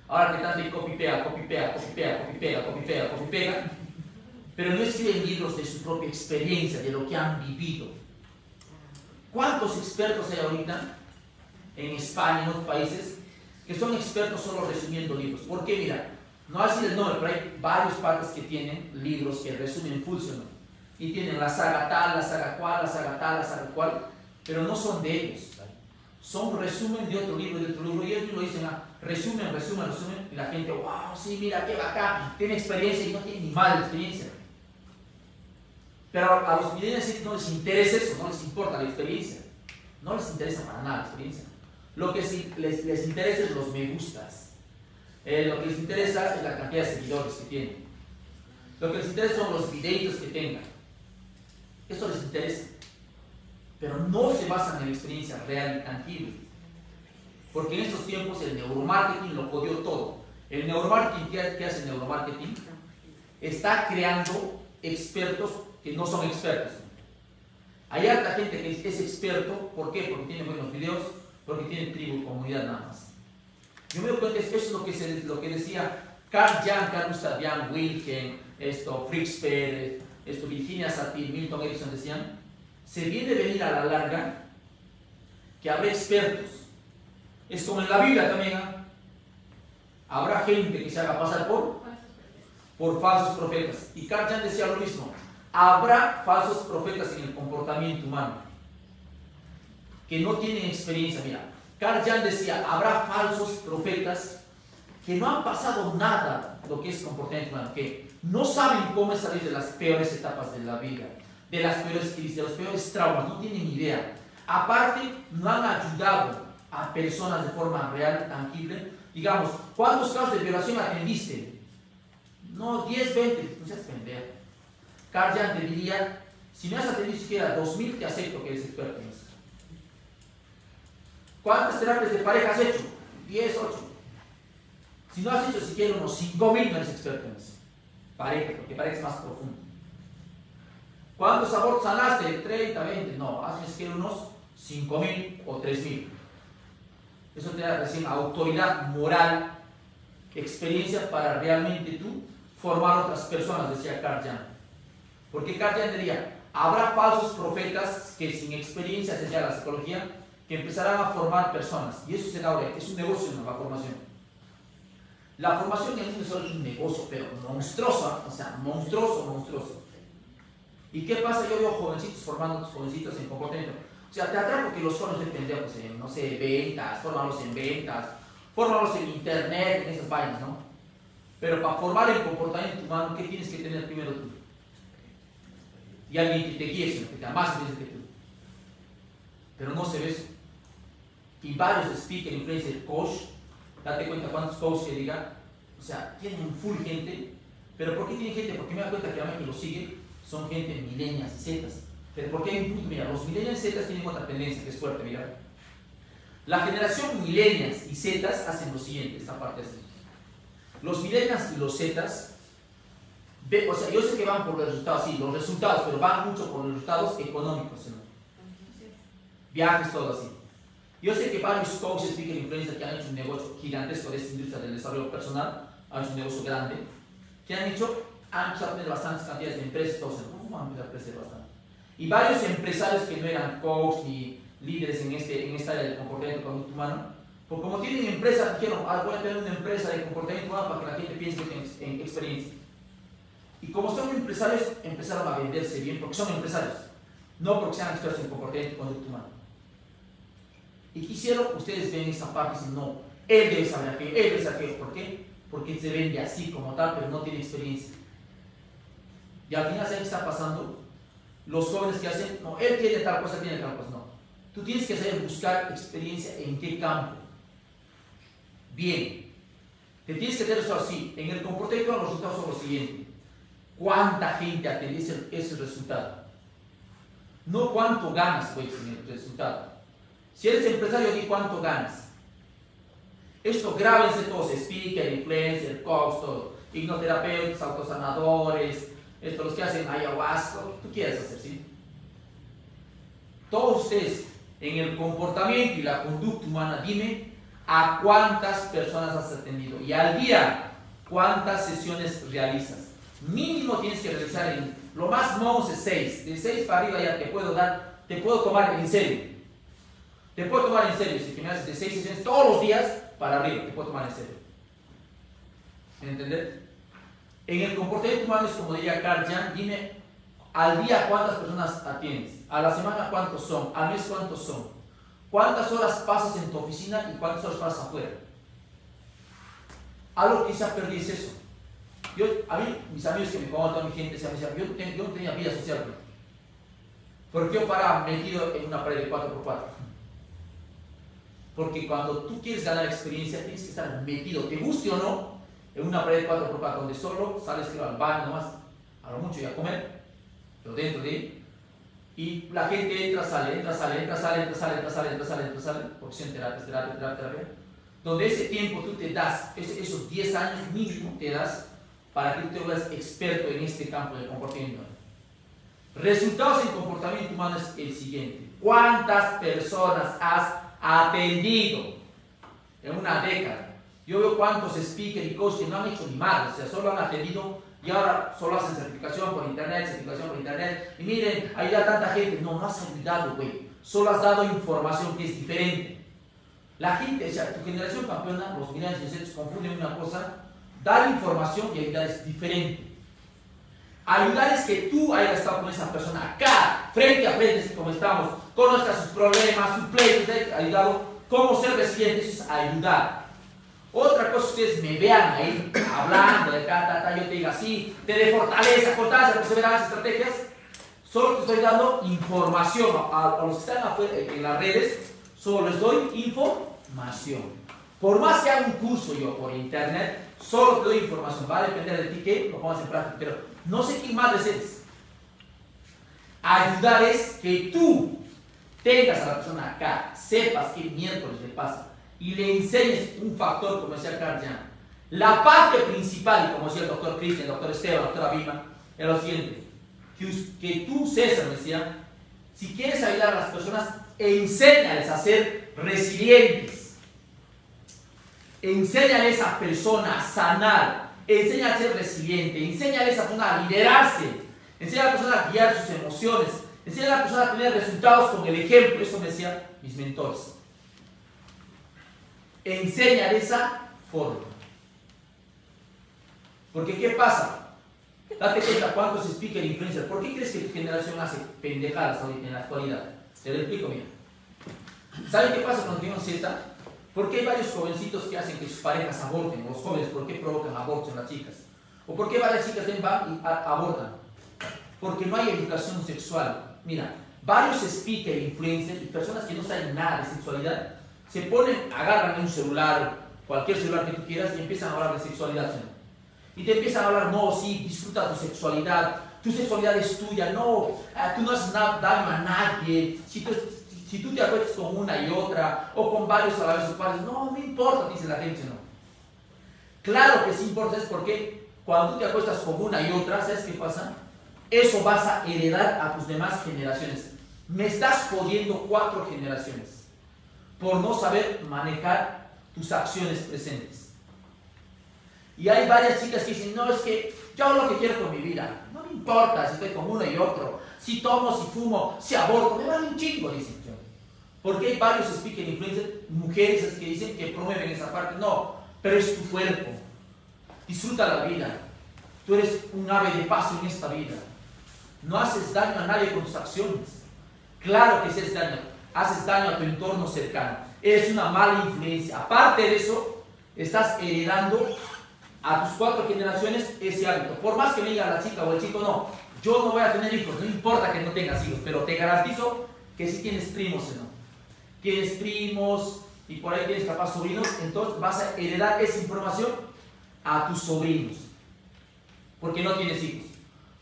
Ahora que tanto copy pega, pero no escriben libros de su propia experiencia, de lo que han vivido. ¿Cuántos expertos hay ahorita en España, en otros países, que son expertos solo resumiendo libros? ¿Por qué? Mira, no voy a decir el nombre, pero hay varios partes que tienen libros que resumen Funcional. Y tienen la saga tal, la saga cual, la saga tal, la saga cual, pero no son de ellos. Son resumen de otro libro, y ellos lo dicen, resumen, y la gente, wow, sí, mira, qué bacán, tiene experiencia y no tiene ni mala experiencia. Pero a los millennials no les interesa eso, no les importa la experiencia. No les interesa para nada la experiencia. Lo que sí les interesa es los me gustas. Lo que les interesa es la cantidad de seguidores que tienen. Lo que les interesa son los videitos que tengan. Eso les interesa. Pero no se basan en la experiencia real y tangible. Porque en estos tiempos el neuromarketing lo jodió todo. El neuromarketing, ¿qué hace el neuromarketing? Está creando expertos que no son expertos. Hay harta gente que es experto. ¿Por qué? Porque tiene buenos videos, porque tiene tribu, comunidad nada más. Yo me doy cuenta que eso es lo que decía Carl Gustav Jung, Wilhelm, Fritz Perls, Virginia Satir, Milton Erickson decían, se viene a venir a la larga que habrá expertos. Es como en la Biblia también, habrá gente que se haga pasar por falsos profetas. Y Carl Jung decía lo mismo, habrá falsos profetas en el comportamiento humano que no tienen experiencia. Mira, Carl Jung decía, habrá falsos profetas que no han pasado nada lo que es comportamiento humano, que no saben cómo salir de las peores etapas de la vida, de las peores crisis, de los peores traumas, no tienen idea. Aparte, no han ayudado a personas de forma real, tangible. Digamos, ¿cuántos casos de violación atendiste? No, 10, 20, no seas pendejo. Carl Jung te diría, si no has atendido siquiera 2000, te acepto que eres experto en eso. ¿Cuántas terapias de pareja has hecho? 10, 8. Si no has hecho siquiera unos 5000, no eres experto en eso. Pareja, porque pareja es más profundo. ¿Cuántos abortos sanaste? 30, 20. No, haces que unos 5.000 o 3.000. Eso te da recién autoridad moral, experiencia para realmente tú formar otras personas, decía Carl Jung. Porque Carl Jung diría, habrá falsos profetas que sin experiencia, decía la psicología, que empezarán a formar personas. Y eso será ahora, es un negocio, ¿no? La formación. La formación en el mundo es solo un negocio, pero monstruoso, o sea, monstruoso. ¿Y qué pasa? Yo veo jovencitos formando jovencitos en comportamiento. O sea, te atrae porque los jóvenes de pendejos en, no sé, ventas, fórmalos en internet, en esas vainas, ¿no? Pero para formar el comportamiento humano, ¿qué tienes que tener primero tú? Y alguien que te guíe, sino que te más experiencia que tú. Pero no se ve eso. Y varios speakers, influencers, coach, date cuenta cuántos coaches que digan, o sea, tienen full gente, pero ¿por qué tienen gente? Porque me da cuenta que a mí que lo sigue son gente millennials y zetas. Pero ¿por qué hay un punto? Mira, los millennials y zetas tienen otra tendencia que es fuerte, mira. La generación millennials y zetas hacen lo siguiente, esta parte así. Los millennials y los zetas, o sea, yo sé que van por los resultados, sí, los resultados, pero van mucho por los resultados económicos, ¿no? Viajes, todo así. Yo sé que varios coaches, speakers, influencers que han hecho un negocio gigantesco de esta industria del desarrollo personal, han hecho un negocio grande, que han empezado a tener bastantes cantidades de empresas, todos van a empezar a crecer bastante. Y varios empresarios que no eran coaches ni líderes en esta área del comportamiento y conducta humano, pues como tienen empresas, dijeron, voy a tener una empresa de comportamiento humano para que la gente piense que tienen experiencia. Y como son empresarios, empezaron a venderse bien, porque son empresarios, no porque sean expertos en comportamiento y conducta humana. Y quisieron, ustedes ven esta parte y dicen, no, él debe saber aquello, él debe saber aquello. ¿Por qué? Porque él se vende así como tal, pero no tiene experiencia. Y al final, ¿saben qué está pasando? Los jóvenes que hacen, no, él tiene tal cosa, no. Tú tienes que saber buscar experiencia en qué campo. Bien. Te tienes que tener eso así. En el comportamiento los resultados son los siguientes. ¿Cuánta gente atiende ese resultado? No cuánto ganas, pues, en el resultado. Si eres empresario, di cuánto ganas. Esto grábense todos, speaker, influencer, coach, todo. Hipnoterapeutas, autosanadores, los que hacen ayahuasca, lo que tú quieras hacer, ¿sí? Todos ustedes, en el comportamiento y la conducta humana, dime a cuántas personas has atendido y al día cuántas sesiones realizas. Mínimo tienes que realizar en lo más menos es 6. De 6 para arriba ya te puedo tomar en serio. Te puedo tomar en serio. Si me haces de 6 sesiones todos los días para arriba, te puedo tomar en serio. ¿Me entiendes? En el comportamiento humano es como diría Carl Jung, dime al día cuántas personas atiendes, a la semana cuántos son, al mes cuántos son, cuántas horas pasas en tu oficina y cuántas horas pasas afuera. Algo que se ha perdido es eso. A mí, mis amigos que me conocen, mi gente, me decían, yo no tenía vida social. Porque yo paraba metido en una pared de 4x4. Porque cuando tú quieres ganar experiencia, tienes que estar metido, te guste o no, en una pared de 4x4, donde solo sales al baño nomás, a lo mucho y a comer, pero dentro de él. Y la gente entra, sale, porque son terapia. Donde ese tiempo tú te das, esos 10 años mínimo te das para que tú te vuelvas experto en este campo de comportamiento. Resultados en comportamiento humano es el siguiente. ¿Cuántas personas has atendido en una década? Yo veo cuántos speakers y coaches que no han hecho ni más, o sea, solo han atendido y ahora solo hacen certificación por internet, y miren, ayuda a tanta gente. No, no has ayudado, güey, solo has dado información que es diferente. La gente, o sea, tu generación campeona, los millennials confunden una cosa, dar información y ayudar es diferente. Ayudar es que tú hayas estado con esa persona acá, frente a frente, así como estamos, conozcas sus problemas, sus pleitos, ayudado, cómo ser resiliente, eso es ayudar. Otra cosa, ustedes me vean ahí hablando de yo te diga así, te dé fortaleza, perseverancia, estrategias. Solo te estoy dando información a los que están afuera, en las redes, solo les doy información. Por más que haga un curso yo por internet, solo te doy información. Va a depender de ti que lo pongas en práctica, pero no sé quién más desees. Ayudar es que tú tengas a la persona acá, sepas qué miércoles le pasa y le enseñes un factor, como decía Carl Jung. La parte principal, y como decía el doctor Cristian, el doctor Esteban, la doctora Vilma, es lo siguiente. que tú, César, me decía, si quieres ayudar a las personas, enséñales a ser resilientes. Enséñales a personas a sanar. Enséñales a ser resilientes. Enséñales a personas a liderarse. Enséñales a personas a guiar sus emociones. Enséñales a personas a tener resultados con el ejemplo. Eso me decían mis mentores. Enseña de esa forma. Porque ¿qué pasa? Date cuenta cuántos speakers influencers. ¿Por qué crees que tu generación hace pendejadas ahorita en la actualidad? Te lo explico, mira. ¿Saben qué pasa con Trión Z? ¿Por qué hay varios jovencitos que hacen que sus parejas aborten? Los jóvenes, ¿por qué provocan abortos en las chicas? ¿O por qué varias chicas van y abortan? Porque no hay educación sexual. Mira, varios speakers, influencers y personas que no saben nada de sexualidad se ponen, agarran un celular, cualquier celular que tú quieras y empiezan a hablar de sexualidad, ¿sí? Y te empiezan a hablar, no, sí, disfruta tu sexualidad es tuya, no, tú no haces daño a nadie, si tú te acuestas con una y otra, o con varios a la vez, no me importa, dice la gente, no. Claro que sí importa, es porque cuando tú te acuestas con una y otra, ¿sabes qué pasa? Eso vas a heredar a tus demás generaciones. Me estás jodiendo 4 generaciones por no saber manejar tus acciones presentes. Y hay varias chicas que dicen, no, es que yo hago lo que quiero con mi vida. No me importa si estoy con uno y otro. Si tomo, si fumo, si aborto, me vale un chingo, dicen. Porque hay varios speakers, influencers, mujeres que dicen que promueven esa parte. No, pero es tu cuerpo. Disfruta la vida. Tú eres un ave de paso en esta vida. No haces daño a nadie con tus acciones. Claro que haces daño. Haces daño a tu entorno cercano. Eres una mala influencia. Aparte de eso, estás heredando a tus 4 generaciones ese hábito. Por más que me diga la chica o el chico, no, yo no voy a tener hijos, no importa que no tengas hijos, pero te garantizo que si tienes primos, ¿no? Tienes primos y por ahí tienes capaz sobrinos, entonces vas a heredar esa información a tus sobrinos, porque no tienes hijos.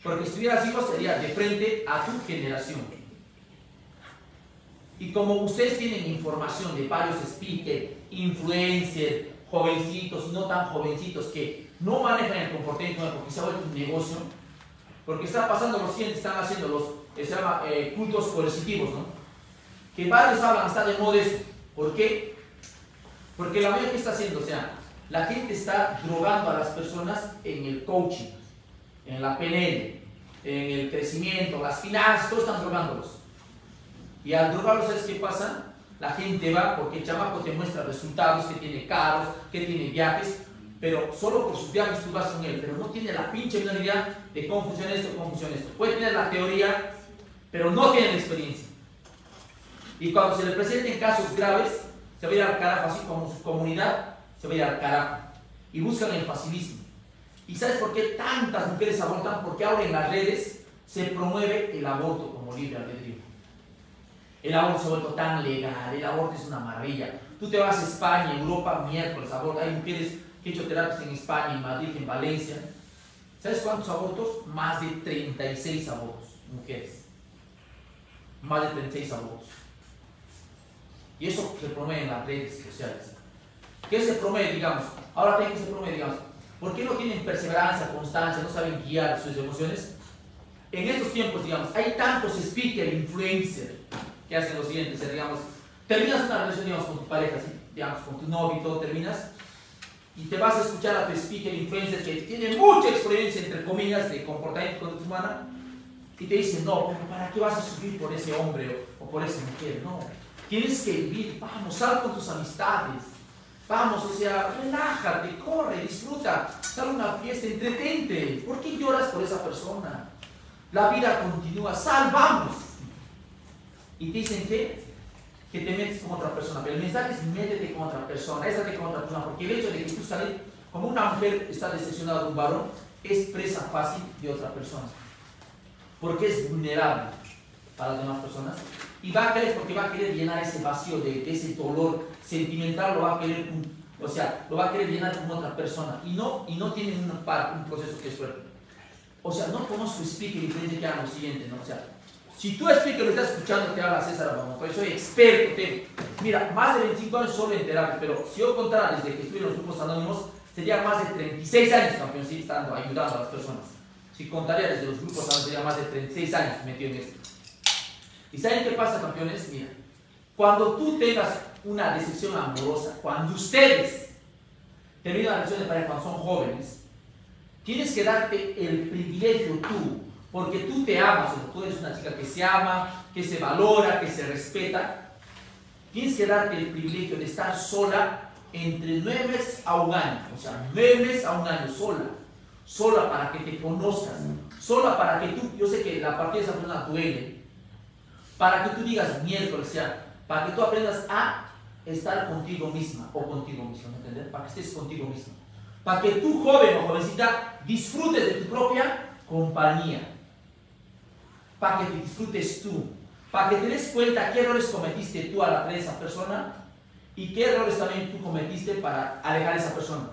Porque si tuvieras hijos sería de frente a tu generación. Y como ustedes tienen información de varios speakers, influencers, jovencitos y no tan jovencitos que no manejan el comportamiento porque se ha vuelto un negocio, porque está pasando lo siguiente, están haciendo los, se llama cultos coercitivos, ¿no? Que varios hablan, está de moda eso. ¿Por qué? Porque la mayoría que está haciendo, o sea, la gente está drogando a las personas en el coaching, en la PNL, en el crecimiento, las finanzas, todos están drogándolos. Y al drogarlos, ¿sabes qué pasa? La gente va porque el chamaco te muestra resultados, que tiene carros, que tiene viajes, pero solo por sus viajes tú vas con él, pero no tiene la pinche menor idea de cómo funciona esto, cómo funciona esto. Puede tener la teoría, pero no tiene la experiencia. Y cuando se le presenten casos graves, se va a ir al carajo, así como su comunidad se va a ir al carajo. Y buscan el facilismo. ¿Y sabes por qué tantas mujeres abortan? Porque ahora en las redes se promueve el aborto como libre albedrío. El aborto se ha vuelto tan legal, el aborto es una maravilla. Tú te vas a España, Europa, miércoles, aborto. Hay mujeres que han hecho terapias en España, en Madrid, en Valencia. ¿Sabes cuántos abortos? Más de 36 abortos, mujeres. Más de 36 abortos. Y eso se promueve en las redes sociales. ¿Qué se promueve, digamos? Ahora, ¿qué se promueve, digamos? ¿Por qué no tienen perseverancia, constancia, no saben guiar sus emociones? En estos tiempos, digamos, hay tantos speakers, influencers, que hacen lo siguiente, digamos, terminas una relación, digamos, con tu pareja, ¿sí? Digamos, con tu novio y todo, terminas, y te vas a escuchar a tu speaker, influencer, que tiene mucha experiencia, entre comillas, de comportamiento conducta humana, y te dice, no, pero ¿para qué vas a sufrir por ese hombre o por esa mujer? No, tienes que vivir, vamos, sal con tus amistades, vamos, o sea, relájate, corre, disfruta, sal a una fiesta, entretente. ¿Por qué lloras por esa persona? La vida continúa, sal, vamos. Y te dicen que te metes con otra persona, pero el mensaje es métete con otra persona, éstate con otra persona, porque el hecho de que tú sales, como una mujer está decepcionada de un varón, es presa fácil de otra persona, porque es vulnerable para las demás personas, y va a querer, porque va a querer llenar ese vacío de ese dolor sentimental, lo va a querer, o sea, lo va a querer llenar con otra persona, y no tienen un proceso que es fuerte. O sea, no conozco speaker y frente que hagan lo siguiente, ¿no? O sea, si tú speaker lo estás escuchando, te habla César Abamonte, pues soy experto, mira, más de 25 años solo en terapia, pero si yo contara desde que estuve en los grupos anónimos, sería más de 36 años, campeón, sí, estando ayudando a las personas. Si contaría desde los grupos, ahora sería más de 36 años metido en esto. ¿Y saben qué pasa, campeones? Mira, cuando tú tengas una decepción amorosa, cuando ustedes terminan la relación de pareja cuando son jóvenes, tienes que darte el privilegio tú, porque tú te amas, o tú eres una chica que se ama, que se valora, que se respeta. Tienes que darte el privilegio de estar sola entre 9 meses a 1 año, o sea, 9 meses a 1 año sola para que te conozcas, sola para que tú, yo sé que la partida de esa persona duele, para que tú digas miércoles, o sea, para que tú aprendas a estar contigo misma o contigo mismo, ¿me entiendes? Para que estés contigo mismo, para que tú, joven o jovencita, disfrutes de tu propia compañía, para que te disfrutes tú, para que te des cuenta qué errores cometiste tú al atraer a esa persona y qué errores también tú cometiste para alejar a esa persona.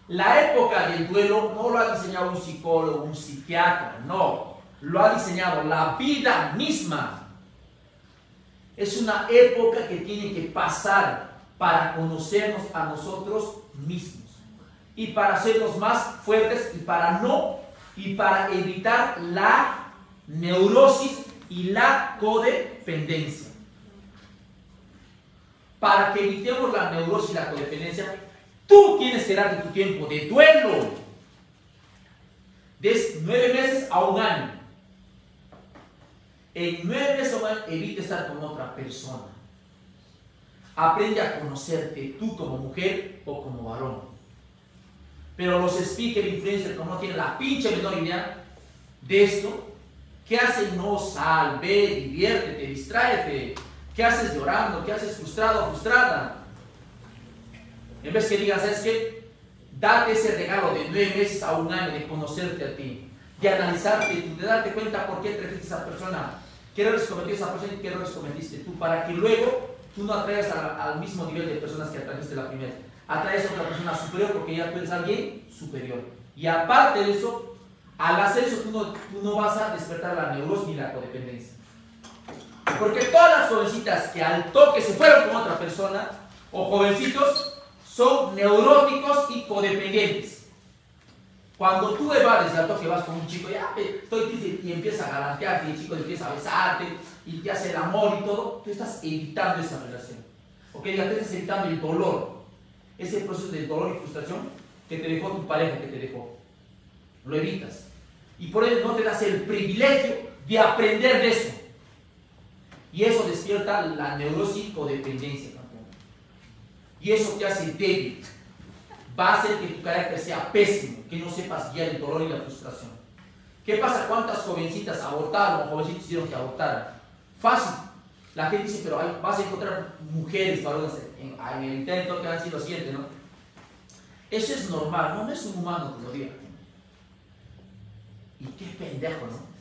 La época del duelo no lo ha diseñado un psicólogo, un psiquiatra, no, lo ha diseñado la vida misma. Es una época que tiene que pasar para conocernos a nosotros mismos y para hacernos más fuertes y para evitar la neurosis y la codependencia. Para que evitemos la neurosis y la codependencia, tú tienes que darte tu tiempo de duelo de 9 meses a 1 año. En 9 meses a 1 año evita estar con otra persona. Aprende a conocerte tú como mujer o como varón. Pero los speakers, influencers, como no tienen la pinche menor idea de esto, ¿qué hacen? No, sal, ve, diviértete, distráete. ¿Qué haces llorando? ¿Qué haces frustrado o frustrada? En vez que digas, ¿sabes qué? Date ese regalo de 9 meses a 1 año de conocerte a ti, de analizarte, de darte cuenta por qué trajiste a esa persona, qué errores cometió esa persona y qué errores cometiste tú, para que luego tú no atraigas al mismo nivel de personas que atrajiste la primera. Atraes a otra persona superior porque ya tú eres alguien superior. Y aparte de eso, al hacer eso tú no vas a despertar la neurosis ni la codependencia. Porque todas las jovencitas que al toque se fueron con otra persona, o jovencitos, son neuróticos y codependientes. Cuando tú evades y al toque vas con un chico, ya estoy triste, y empieza a galantearte, y el chico empieza a besarte, y te hace el amor y todo, tú estás evitando esa relación. ¿Ok? Ya te estás evitando el dolor. Ese proceso de dolor y frustración que te dejó tu pareja, que te dejó. Lo evitas. Y por ello no te das el privilegio de aprender de eso. Y eso despierta la neurosis codependencia, campeón. Y eso te hace débil. Va a hacer que tu carácter sea pésimo, que no sepas guiar el dolor y la frustración. ¿Qué pasa? ¿Cuántas jovencitas abortaron o jovencitos hicieron que abortaran? Fácil. La gente dice, pero vas a encontrar mujeres, varones en el intento que han sido siempre, ¿no? Eso es normal, no es un humano que lo diga. Y qué pendejo, ¿no?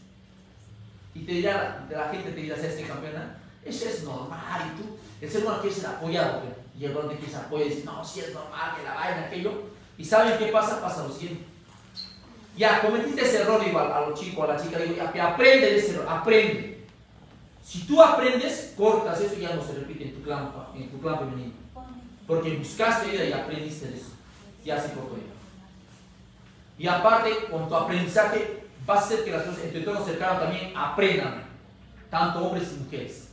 Y te dirá, la gente te dirá, ¿sabes qué, campeona? Eso es normal, y tú, el ser humano quiere ser apoyado, pero, y el hombre quiere ser apoyado y dice, no, sí es normal, que la vaina, aquello. ¿Y saben qué pasa? Pasa lo siguiente. Ya, cometiste ese error, digo, a los chicos, a la chica, digo, ya, aprende de ese error, aprende. Si tú aprendes, cortas eso y ya no se repite en tu clan femenino. Porque buscaste vida y aprendiste de eso. Ya se cortó ya. Y aparte, con tu aprendizaje, va a hacer que las personas en tu entorno cercano también aprendan, tanto hombres y mujeres.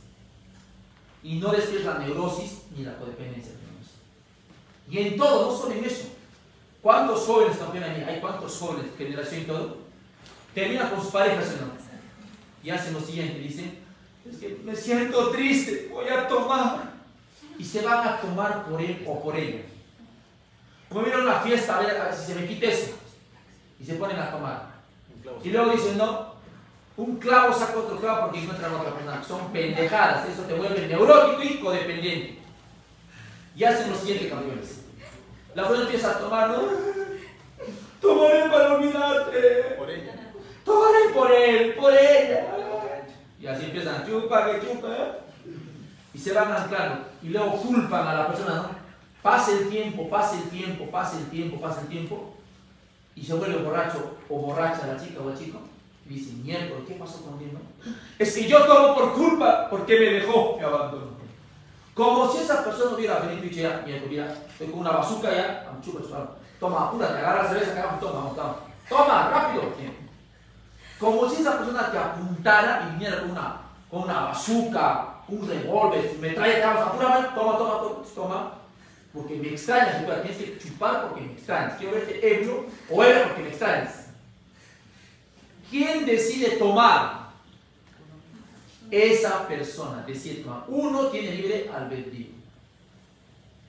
Y no despierta la neurosis ni la codependencia. Y en todo, no solo en eso. ¿Cuántos jóvenes, campeones, hay cuántos jóvenes, generación y todo, terminan con sus parejas, ¿no? Y hacen lo siguiente, dicen, es que me siento triste, voy a tomar. Y se van a tomar por él o por ella. Como vienen a una fiesta, a ver si se me quita eso. Y se ponen a tomar. Y luego dicen, no, un clavo saca otro clavo porque encuentran a otra persona. Son pendejadas, eso te vuelve neurótico y codependiente. Y hacen lo siguiente, campeones. La persona empieza a tomar, ¿no? Tomaré para olvidarte. Por ella. Tomaré por él, por ella. Y así empiezan, chupa, que chupa, ¿eh? Y se van anclando. Y luego culpan a la persona, ¿no? Pasa el tiempo, pasa el tiempo, pasa el tiempo, pasa el tiempo. Y se vuelve borracho o borracha la chica o el chico. Y dice, miércoles, ¿qué pasó conmigo? Es que yo tomo por culpa porque me dejó, me abandonó. Como si esa persona hubiera venido y dicho, ya, miércoles, mira, estoy con una bazuca ya, chupa, chupa. Toma, apúrate, agarra la cerveza, toma, rápido. Como si esa persona te apuntara y viniera con una bazooka, un revólver, me trae apúrame, toma, porque me extrañas, tienes que chupar porque me extrañas, quiero verte ebrio o ebrio porque me extrañas. ¿Quién decide tomar? Esa persona decide tomar. Uno tiene libre albedrío.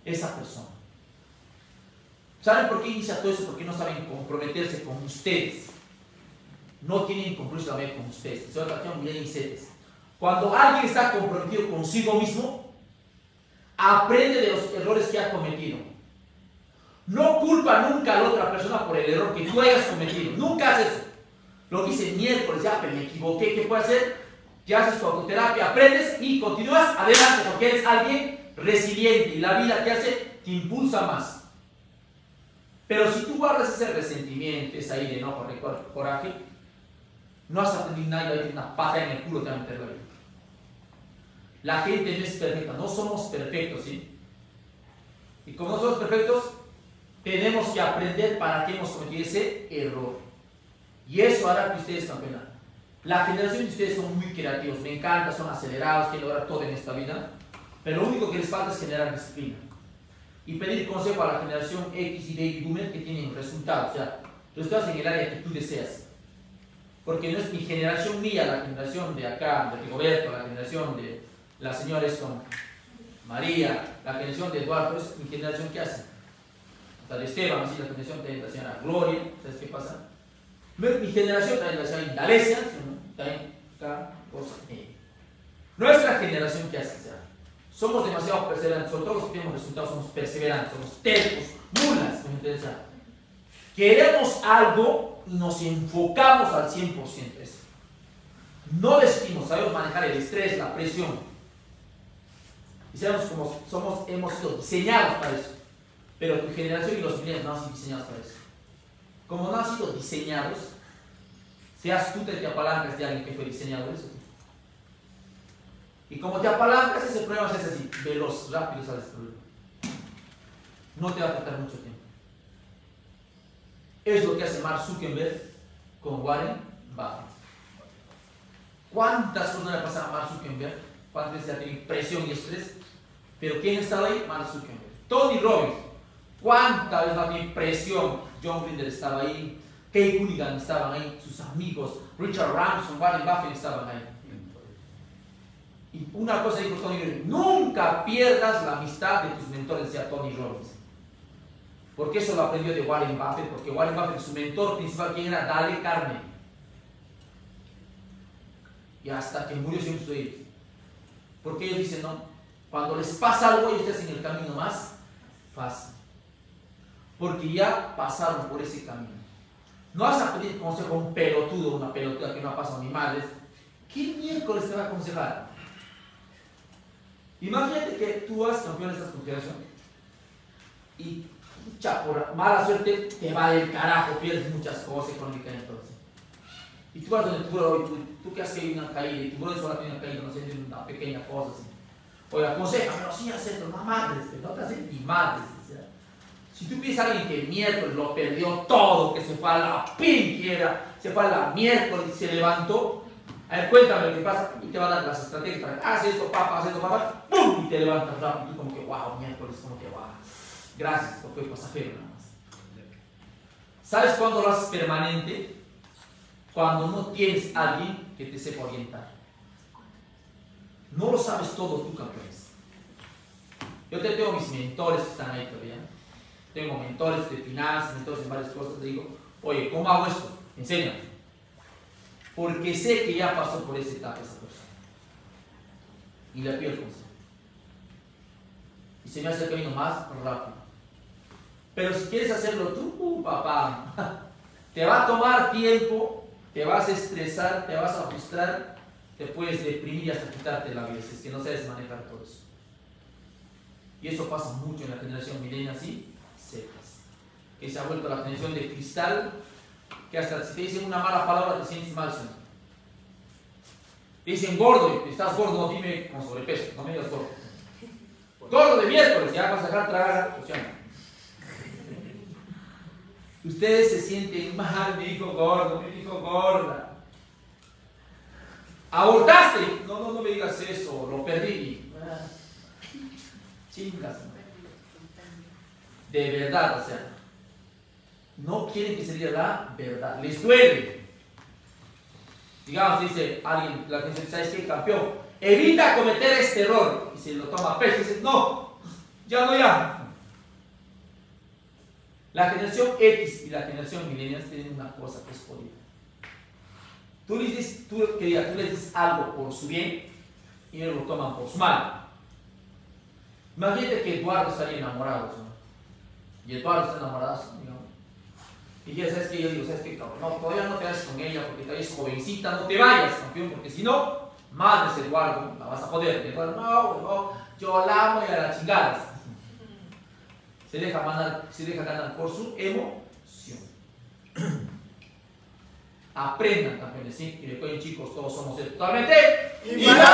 Esa persona. ¿Saben por qué inicia todo eso? Porque no saben comprometerse con ustedes. No tienen compromiso también con ustedes. Cuando alguien está comprometido consigo mismo, aprende de los errores que ha cometido. No culpa nunca a la otra persona por el error que tú hayas cometido. Nunca haces eso. Lo que hice miércoles, ya me equivoqué, ¿qué puedes hacer? Te haces tu autoterapia, aprendes y continúas adelante porque eres alguien resiliente y la vida que hace te impulsa más. Pero si tú guardas ese resentimiento, esa ira, enojo, coraje, no has aprendido nada y una paja en el culo te va a meter la vida. La gente no es perfecta, no somos perfectos, ¿sí? Y como no somos perfectos, tenemos que aprender para qué hemos cometido ese error. Y eso hará que ustedes campeonen. La generación de ustedes son muy creativos, me encanta, son acelerados, quieren lograr todo en esta vida, pero lo único que les falta es generar disciplina. Y pedir consejo a la generación X y Baby Boomer que tienen resultados, o sea, resultados en el área que tú deseas. Porque no es mi generación mía, la generación de acá, de Rigoberto, la generación de la señora María, la generación de Eduardo, es mi generación que hace. La de Esteban, así la generación de la señora Gloria, ¿sabes qué pasa? Mi generación también la señora Indalesia, también acá, cosa. Nuestra generación que hace, o sea, somos demasiado perseverantes, sobre todo los que tenemos resultados, somos perseverantes, somos tercos, mulas, ¿me entiendes? Queremos algo y nos enfocamos al 100% eso. No decidimos, sabemos manejar el estrés, la presión. Y sabemos cómo hemos sido diseñados para eso. Pero tu generación y los millennials no han sido diseñados para eso. Como no han sido diseñados, seas tú te apalancas de alguien que fue diseñado para eso. Y como te apalancas, ese problema es así, veloz, rápido sales del problema. No te va a afectar mucho tiempo. Es lo que hace Mark Zuckerberg con Warren Buffett. ¿Cuántas cosas le pasan a Mark Zuckerberg? ¿Cuántas veces ha tenido presión y estrés? Pero ¿quién estaba ahí? Mark Zuckerberg. Tony Robbins. ¿Cuántas veces ha tenido presión? John Grinder estaba ahí, Kay Cunningham estaban ahí, sus amigos, Richard Branson, Warren Buffett estaban ahí. Y una cosa dijo Tony Robbins: nunca pierdas la amistad de tus mentores, decía Tony Robbins. Porque eso lo aprendió de Warren Buffett, porque Warren Buffett, su mentor principal, ¿quién era? Dale Carnegie. Y hasta que murió siempre estuvo ahí. Porque ellos dicen, no, cuando les pasa algo, ellos te hacen el camino más fácil. Porque ya pasaron por ese camino. No vas a pedir consejo a un pelotudo, una pelotuda que no ha pasado ni madres. ¿Qué miércoles te va a aconsejar? Imagínate que tú vas campeón de esta confederación y por mala suerte te va del carajo, pierdes muchas cosas económicas entonces. Y tú vas donde tu bro, tú que has caído una caída y tu bro solo ha tenido una caída, no sé, una pequeña cosa así. Oye, aconsejame, no, sí, hacer no madres, no te hacen ni madres. O sea, si tú piensas a alguien que el miércoles lo perdió todo, que se fue a la pinquiera, se fue a la miércoles y se levantó, a ver, cuéntame lo que pasa y te va a dar las estrategias para que haces esto, papá, ¡pum! Y te levantas rápido y tú como que, wow, miércoles, como que, wow, gracias, esto fue pasajero nada más. ¿Sabes cuándo lo haces permanente? Cuando no tienes a alguien que te sepa orientar. No lo sabes todo tú, campeones. Yo tengo mis mentores que están ahí todavía. Tengo mentores de finanzas, mentores en varias cosas. Te digo, oye, ¿cómo hago esto? Enséñame. Porque sé que ya pasó por esa etapa esa persona. Y le pido el consejo. Y se me hace el camino más rápido. Pero si quieres hacerlo tú, papá, te va a tomar tiempo, te vas a estresar, te vas a frustrar, te puedes deprimir y hasta quitarte la vida, si es que no sabes manejar todo eso. Y eso pasa mucho en la generación millennial, así, secas. Que se ha vuelto la generación de cristal, que hasta si te dicen una mala palabra te sientes mal. Te dicen gordo, y estás gordo, no dime con sobrepeso, no me digas gordo. Gordo de miércoles, ya vas a dejar tragar, o sea, ustedes se sienten mal, me dijo gordo, me dijo gorda. Abortaste. No me digas eso, lo perdí. Chingas. De verdad, o sea, no quieren que se diga la verdad, les duele. Digamos, dice alguien, la que dice, ¿sabes qué, campeón? Evita cometer este error. Y se lo toma a pecho y dice, no, ya. La generación X y la generación millennials tienen una cosa que es jodida. Tú les dices algo por su bien y ellos lo toman por su mal. Imagínate que Eduardo estaría enamorado, ¿no? Y Eduardo está enamorado, digamos. Y ya sabes que yo digo, ¿sabes qué, cabrón? No, todavía no te vayas con ella porque todavía es jovencita, no te vayas, campeón, porque si no, madres Eduardo, la vas a joder. Eduardo, no, yo la amo y a las chingadas. Se deja ganar por su emoción. Aprendan, campeones, ¿sí? Y recuerden, chicos, todos somos totalmente iguales.